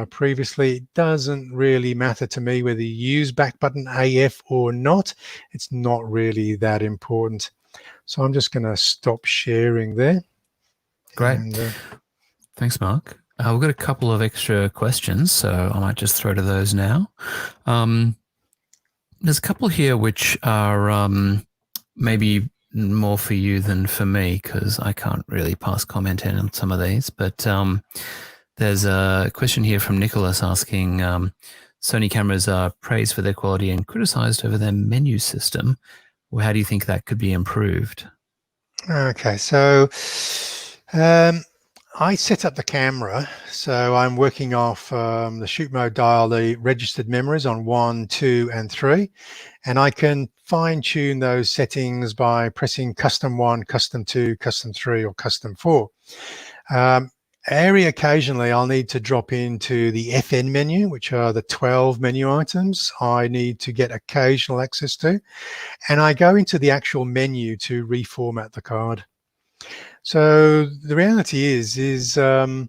previously. It doesn't really matter to me whether you use back button AF or not. It's not really that important. So I'm just going to stop sharing there. Great. And Thanks, Mark. We've got a couple of extra questions, so I might just throw to those now. There's a couple here which are maybe more for you than for me, because I can't really pass comment in on some of these. But there's a question here from Nicholas asking, Sony cameras are praised for their quality and criticized over their menu system. Well, how do you think that could be improved? okay, so I set up the camera, so I'm working off the shoot mode dial, the registered memories on 1, 2, and 3, and I can fine tune those settings by pressing custom 1, custom 2, custom 3, or custom 4. Occasionally I'll need to drop into the FN menu, which are the 12 menu items I need to get occasional access to, and I go into the actual menu to reformat the card. So the reality is the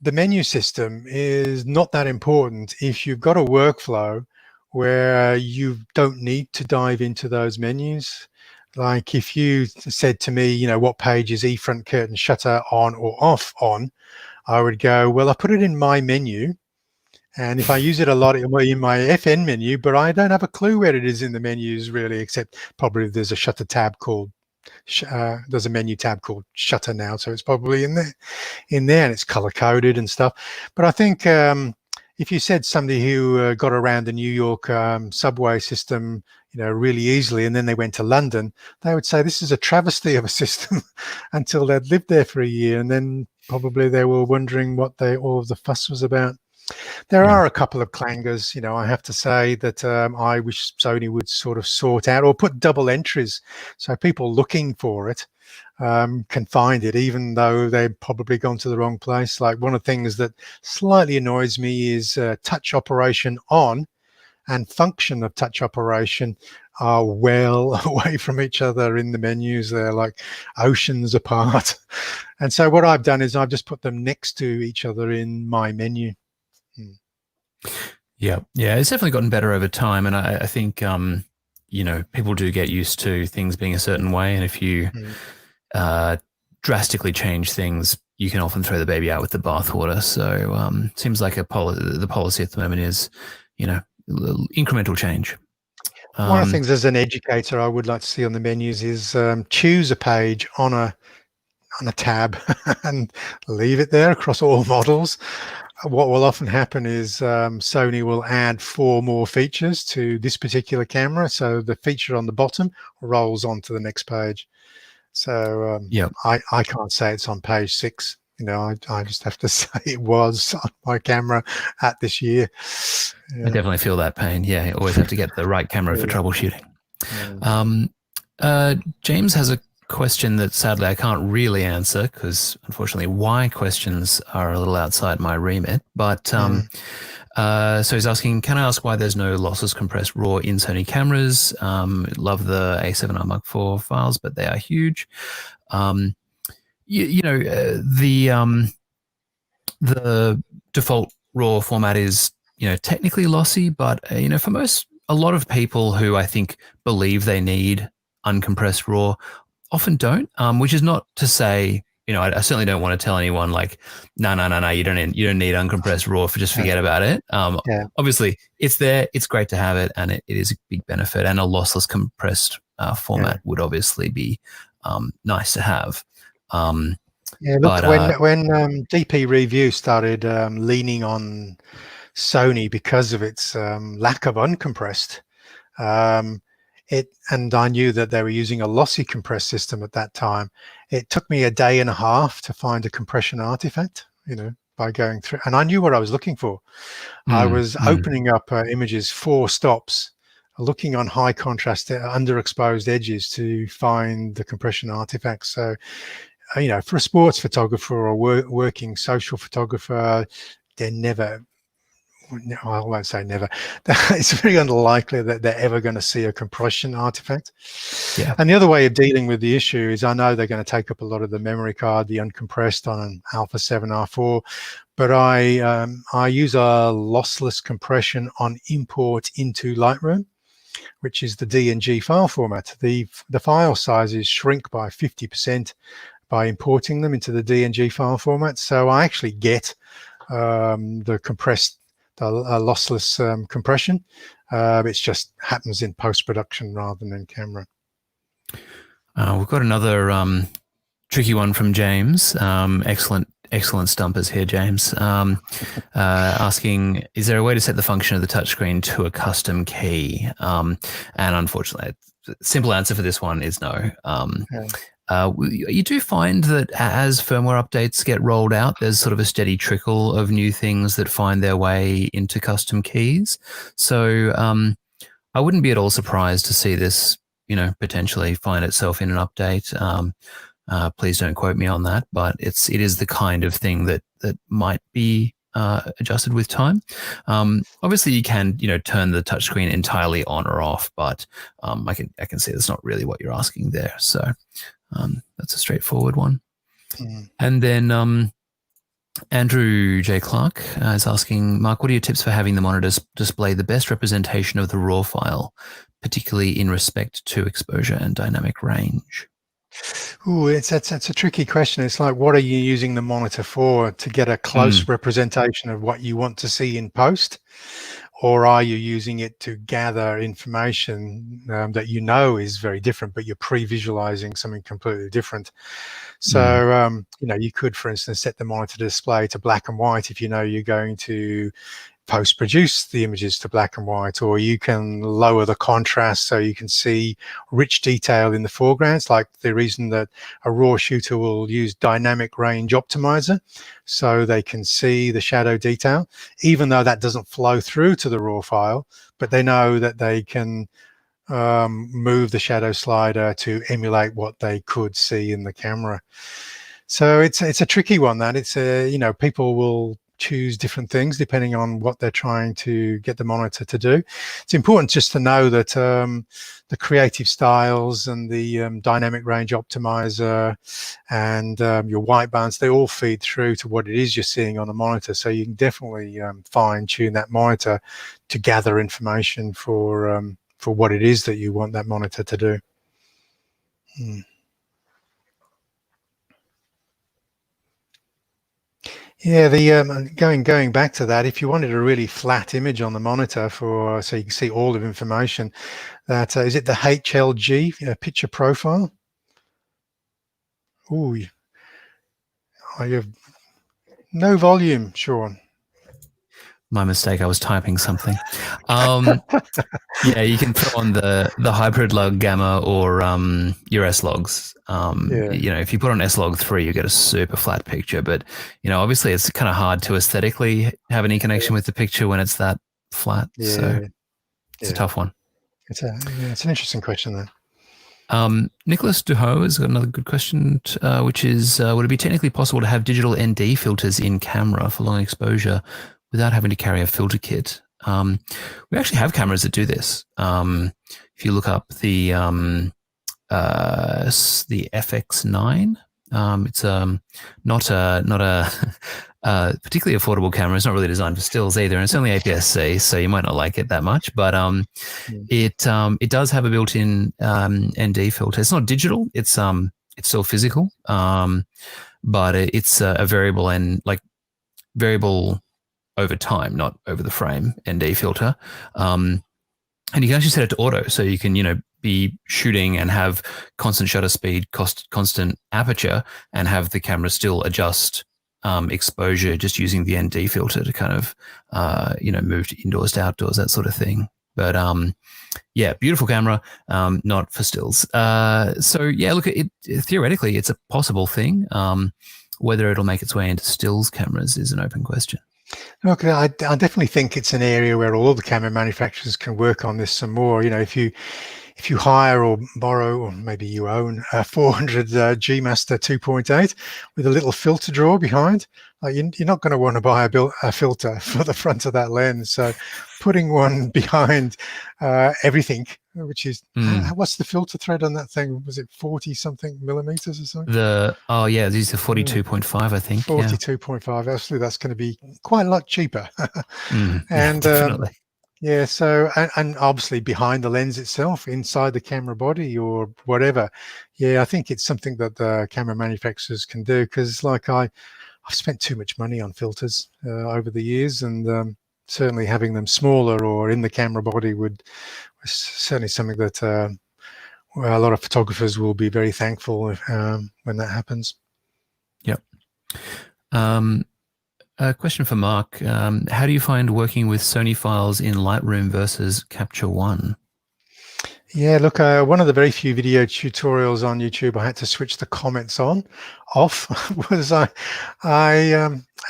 menu system is not that important if you've got a workflow where you don't need to dive into those menus. Like if you said to me, what page is E-front curtain shutter on or off on, I would go, well, I put it in my menu. And if I use it a lot in my FN menu, but I don't have a clue where it is in the menus really, except probably there's a shutter tab called there's a menu tab called shutter now, so it's probably in there, and it's color coded and stuff. But I think if you said somebody who got around the New York subway system, really easily, and then they went to London, they would say this is a travesty of a system until they'd lived there for a year, and then probably they were wondering what all of the fuss was about. There are a couple of clangers, I have to say, that I wish Sony would sort of sort out or put double entries so people looking for it can find it, even though they've probably gone to the wrong place. Like one of the things that slightly annoys me is touch operation on and function of touch operation are well away from each other in the menus. They're like oceans apart. And so what I've done is I've just put them next to each other in my menu. Yeah, it's definitely gotten better over time, and I think people do get used to things being a certain way, and if you drastically change things, you can often throw the baby out with the bathwater. So seems like the policy at the moment is, incremental change. One of the things as an educator I would like to see on the menus is choose a page on a tab and leave it there across all models. What will often happen is Sony will add 4 more features to this particular camera, so the feature on the bottom rolls onto the next page. So I can't say it's on page 6. I just have to say it was on my camera at this year. I definitely feel that pain. Yeah, you always have to get the right camera for troubleshooting. James has a question that sadly I can't really answer because unfortunately why questions are a little outside my remit. But so he's asking, can I ask why there's no lossless compressed RAW in Sony cameras? Love the A7R Mark IV files, but they are huge. The default RAW format is technically lossy, but for a lot of people who I think believe they need uncompressed RAW often don't, which is not to say, I certainly don't want to tell anyone like, no, you don't need uncompressed RAW, just forget about it. Obviously it's there, it's great to have it, and it is a big benefit, and a lossless compressed format would obviously be nice to have. Look, when DP Review started leaning on Sony because of its lack of uncompressed, and I knew that they were using a lossy compressed system at that time. It took me a day and a half to find a compression artifact, by going through, and I knew what I was looking for. I was opening up images 4 stops, looking on high contrast underexposed edges to find the compression artifacts. So, for a sports photographer or working social photographer, they're never I won't say never. It's very unlikely that they're ever going to see a compression artifact. Yeah. And the other way of dealing with the issue is, I know they're going to take up a lot of the memory card, the uncompressed on an Alpha 7 R4, but I use a lossless compression on import into Lightroom, which is the DNG file format. The file sizes shrink by 50% by importing them into the DNG file format. So I actually get the lossless compression. It just happens in post-production rather than in camera. We've got another tricky one from James. Excellent stumpers here, James. Asking, is there a way to set the function of the touchscreen to a custom key? And unfortunately, the simple answer for this one is no. You do find that as firmware updates get rolled out, there's sort of a steady trickle of new things that find their way into custom keys. So I wouldn't be at all surprised to see this, potentially find itself in an update. Please don't quote me on that, but it is the kind of thing that might be adjusted with time. Obviously, you can turn the touchscreen entirely on or off, but I can see that's not really what you're asking there. So that's a straightforward one. And then Andrew J. Clark is asking, Mark, what are your tips for having the monitors display the best representation of the raw file, particularly in respect to exposure and dynamic range? Ooh, that's a tricky question. It's like, what are you using the monitor for? To get a close representation of what you want to see in post? Or are you using it to gather information that is very different, but you're pre-visualizing something completely different? So, you could, for instance, set the monitor display to black and white if you're going to post-produce the images to black and white, or you can lower the contrast so you can see rich detail in the foregrounds, like the reason that a RAW shooter will use dynamic range optimizer so they can see the shadow detail, even though that doesn't flow through to the RAW file, but they know that they can move the shadow slider to emulate what they could see in the camera. So it's a tricky one. That it's people will choose different things depending on what they're trying to get the monitor to do. It's important just to know that the creative styles and the dynamic range optimizer and your white balance, they all feed through to what it is you're seeing on the monitor. So you can definitely fine tune that monitor to gather information for what it is that you want that monitor to do. Yeah, the going back to that, if you wanted a really flat image on the monitor so you can see all of information, that is it the HLG picture profile? Ooh, you have no volume, Sean. My mistake. I was typing something. Yeah, you can put on the hybrid log gamma or your S logs. If you put on S log 3, you get a super flat picture. But obviously, it's kind of hard to aesthetically have any connection with the picture when it's that flat. Yeah, so it's a tough one. It's an interesting question though. Nicholas Duho has got another good question, which is, would it be technically possible to have digital ND filters in camera for long exposure without having to carry a filter kit? We actually have cameras that do this. If you look up the FX9, it's not a particularly affordable camera. It's not really designed for stills either, and it's only APS-C, so you might not like it that much. But it does have a built-in ND filter. It's not digital. It's still physical, but it's a variable and variable over time, not over the frame ND filter. And you can actually set it to auto, so you can be shooting and have constant shutter speed, constant aperture, and have the camera still adjust exposure just using the ND filter to kind of move to indoors to outdoors, that sort of thing. But yeah, beautiful camera, not for stills. So yeah, look, theoretically it's a possible thing. Whether it'll make its way into stills cameras is an open question. Look, I definitely think it's an area where all the camera manufacturers can work on this some more. If if you hire or borrow, or maybe you own a 400 G Master 2.8 with a little filter drawer behind, you're not going to want to buy a filter for the front of that lens. So putting one behind everything, which is, what's the filter thread on that thing? Was it 40 something millimeters or something? These are 42.5, I think. 42.5. Actually, that's going to be quite a lot cheaper. Yeah, And definitely. yeah, so and obviously behind the lens itself, inside the camera body or whatever. Yeah, I think it's something that the camera manufacturers can do, because like I've spent too much money on filters over the years, and certainly having them smaller or in the camera body was certainly something that well, a lot of photographers will be very thankful when that happens. Yep. A question for Mark. How do you find working with Sony files in Lightroom versus Capture One? Yeah, look, one of the very few video tutorials on YouTube I had to switch the comments off was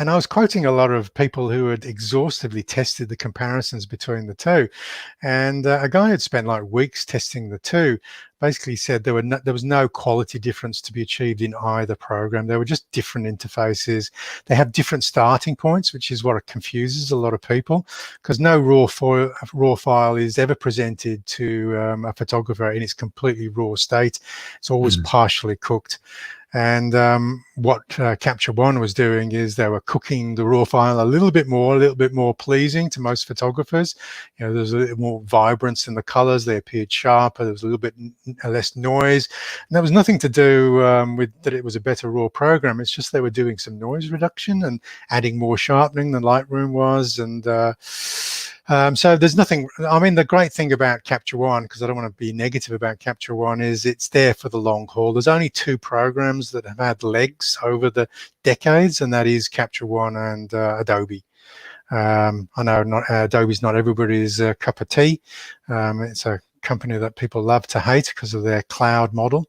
and I was quoting a lot of people who had exhaustively tested the comparisons between the two, and a guy had spent like weeks testing the two basically said there was no quality difference to be achieved in either program. They were just different interfaces. They have different starting points, which is what confuses a lot of people, because no raw file is ever presented to a photographer in its completely raw state. It's always partially cooked. And what Capture One was doing is they were cooking the raw file a little bit more pleasing to most photographers. You know, there's a little more vibrance in the colors. They appeared sharper. There was a little bit less noise. And that was nothing to do with that it was a better raw program. It's just they were doing some noise reduction and adding more sharpening than Lightroom was. And so there's nothing, I mean, the great thing about Capture One, because I don't want to be negative about Capture One, is it's there for the long haul. There's only two programs that have had legs over the decades, and that is Capture One and Adobe. I know Adobe's not everybody's cup of tea. It's a company that people love to hate because of their cloud model.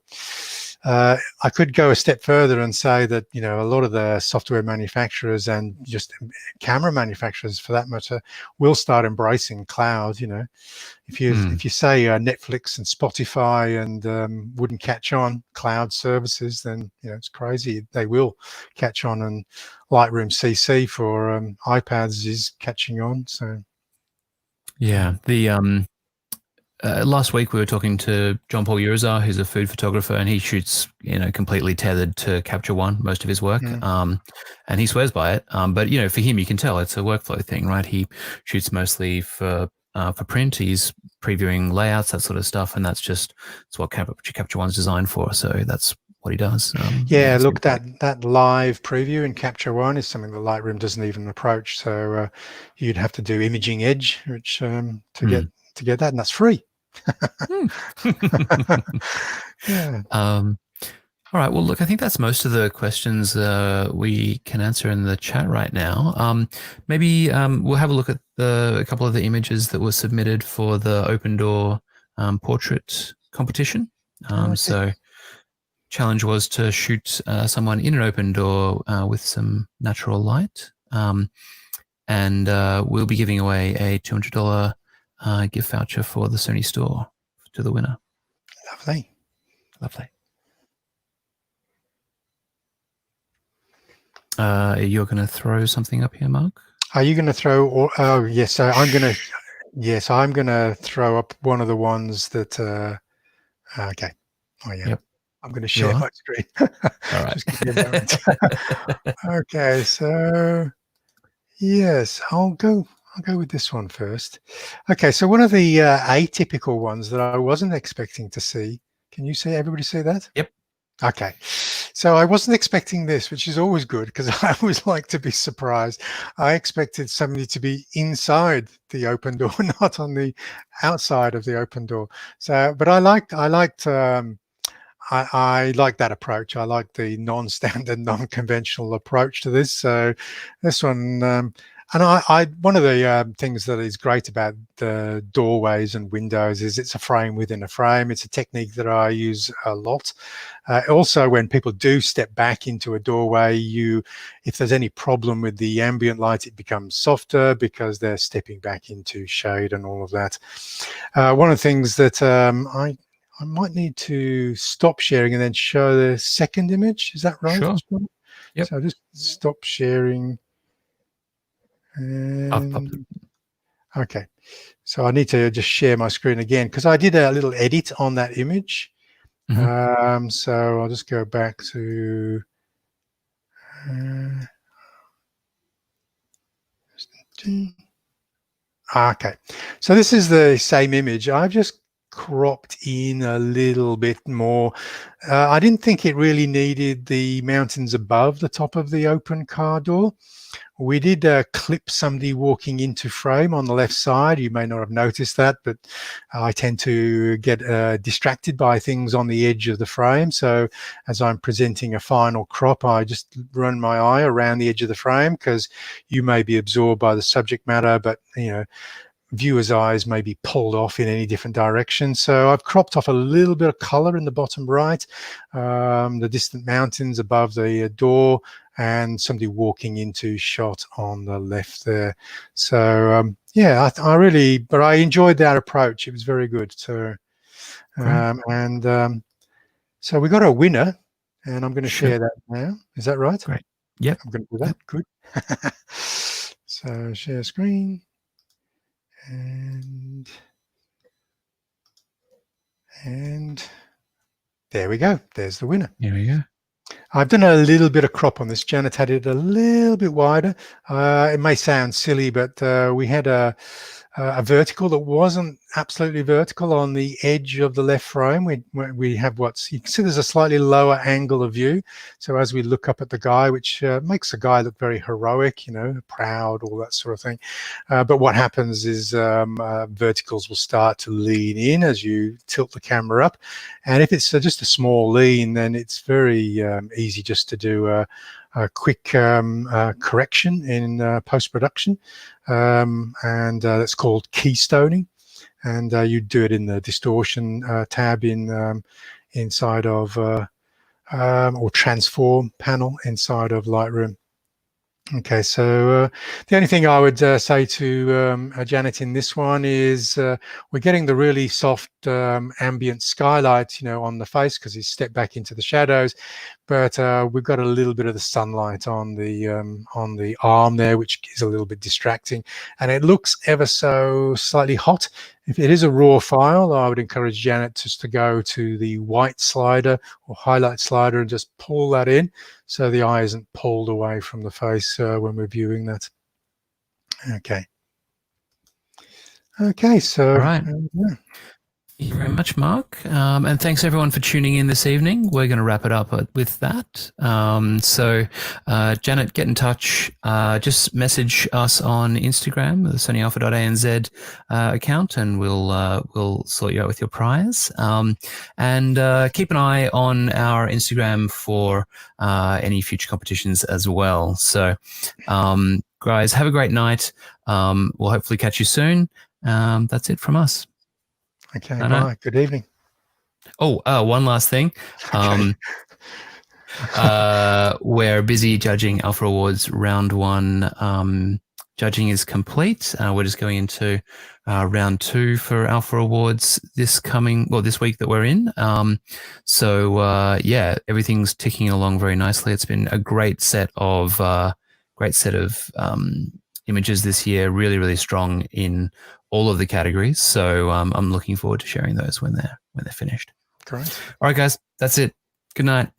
I could go a step further and say that, you know, a lot of the software manufacturers and just camera manufacturers, for that matter, will start embracing cloud. You know, if you say Netflix and Spotify and wouldn't catch on cloud services, then you know it's crazy. They will catch on, and Lightroom CC for iPads is catching on. So yeah, the last week we were talking to John Paul Urizar, who's a food photographer, and he shoots, you know, completely tethered to Capture One most of his work, and he swears by it. But you know, for him, you can tell it's a workflow thing, right? He shoots mostly for print. He's previewing layouts, that sort of stuff, and that's what Capture One's designed for. So that's what he does. Yeah, look, that live preview in Capture One is something that Lightroom doesn't even approach. So you'd have to do Imaging Edge, which to get that, and that's free. Yeah. All right. Well, look, I think that's most of the questions we can answer in the chat right now. Maybe we'll have a look at a couple of the images that were submitted for the Open Door portrait competition. So challenge was to shoot someone in an open door with some natural light. And we'll be giving away a $200 gift voucher for the Sony store to the winner. Lovely. Lovely. You're going to throw something up here, Mark? Are you going to throw? Oh, yes. So I'm going to. Yes, I'm going to throw up one of the ones that. Okay. Oh yeah. Yep. I'm going to share my screen. All right. Just give me a moment. Okay. So yes, I'll go with this one first. Okay. So one of the atypical ones that I wasn't expecting to see. Can you see? Everybody see that? Yep. Okay, so I wasn't expecting this, which is always good because I always like to be surprised. I expected somebody to be inside the open door, not on the outside of the open door. So, but I liked that approach. I like the non-standard, non-conventional approach to this. So this one, And I one of the things that is great about the doorways and windows is it's a frame within a frame. It's a technique that I use a lot. Also, when people do step back into a doorway, if there's any problem with the ambient light, it becomes softer because they're stepping back into shade and all of that. One of the things that I might need to stop sharing and then show the second image. Is that right? Sure. Yep. So just stop sharing. I've popped it. And okay, so I need to just share my screen again because I did a little edit on that image. So I'll just go back to okay. So this is the same image. I've just cropped in a little bit more. I didn't think it really needed the mountains above the top of the open car door. We did clip somebody walking into frame on the left side. You may not have noticed that, but I tend to get distracted by things on the edge of the frame. So as I'm presenting a final crop, I just run my eye around the edge of the frame because you may be absorbed by the subject matter, but viewers' eyes may be pulled off in any different direction. So I've cropped off a little bit of color in the bottom right, the distant mountains above the door, and somebody walking into shot on the left there. So yeah, but I enjoyed that approach. It was very good. So so we got a winner, and I'm going to share that now. Is that right? Great. Yep. I'm going to do that. Good. So share screen. And there we go. There's the winner. There we go. I've done a little bit of crop on this. Janet had it a little bit wider. It may sound silly, but we had a vertical that wasn't absolutely vertical on the edge of the left frame. We have you can see there's a slightly lower angle of view. So as we look up at the guy, which makes the guy look very heroic, proud, all that sort of thing. But what happens is verticals will start to lean in as you tilt the camera up. And if it's just a small lean, then it's very easy just to do a quick correction in post-production, and that's called keystoning, and you do it in the distortion tab inside of or transform panel inside of Lightroom. Okay, so the only thing I would say to Janet in this one is we're getting the really soft ambient skylight, on the face because he's stepped back into the shadows, but we've got a little bit of the sunlight on the arm there, which is a little bit distracting, and it looks ever so slightly hot. If it is a raw file, I would encourage Janet just to go to the white slider or highlight slider and just pull that in so the eye isn't pulled away from the face when we're viewing that. Okay. Okay, so... All right. Yeah. Thank you very much, Mark. And thanks everyone for tuning in this evening. We're going to wrap it up with that. So Janet, get in touch. Just message us on Instagram, the SonyAlpha.anz account, and we'll sort you out with your prize. And keep an eye on our Instagram for any future competitions as well. So guys, have a great night. We'll hopefully catch you soon. That's it from us. Okay, bye. Good evening. Oh, one last thing. Okay. We're busy judging Alpha Awards round 1. Judging is complete. We're just going into round 2 for Alpha Awards this week that we're in. Yeah, everything's ticking along very nicely. It's been a great set of images this year. Really, really strong in all of the categories. So I'm looking forward to sharing those when they're finished. Great. All right, guys, that's it. Good night.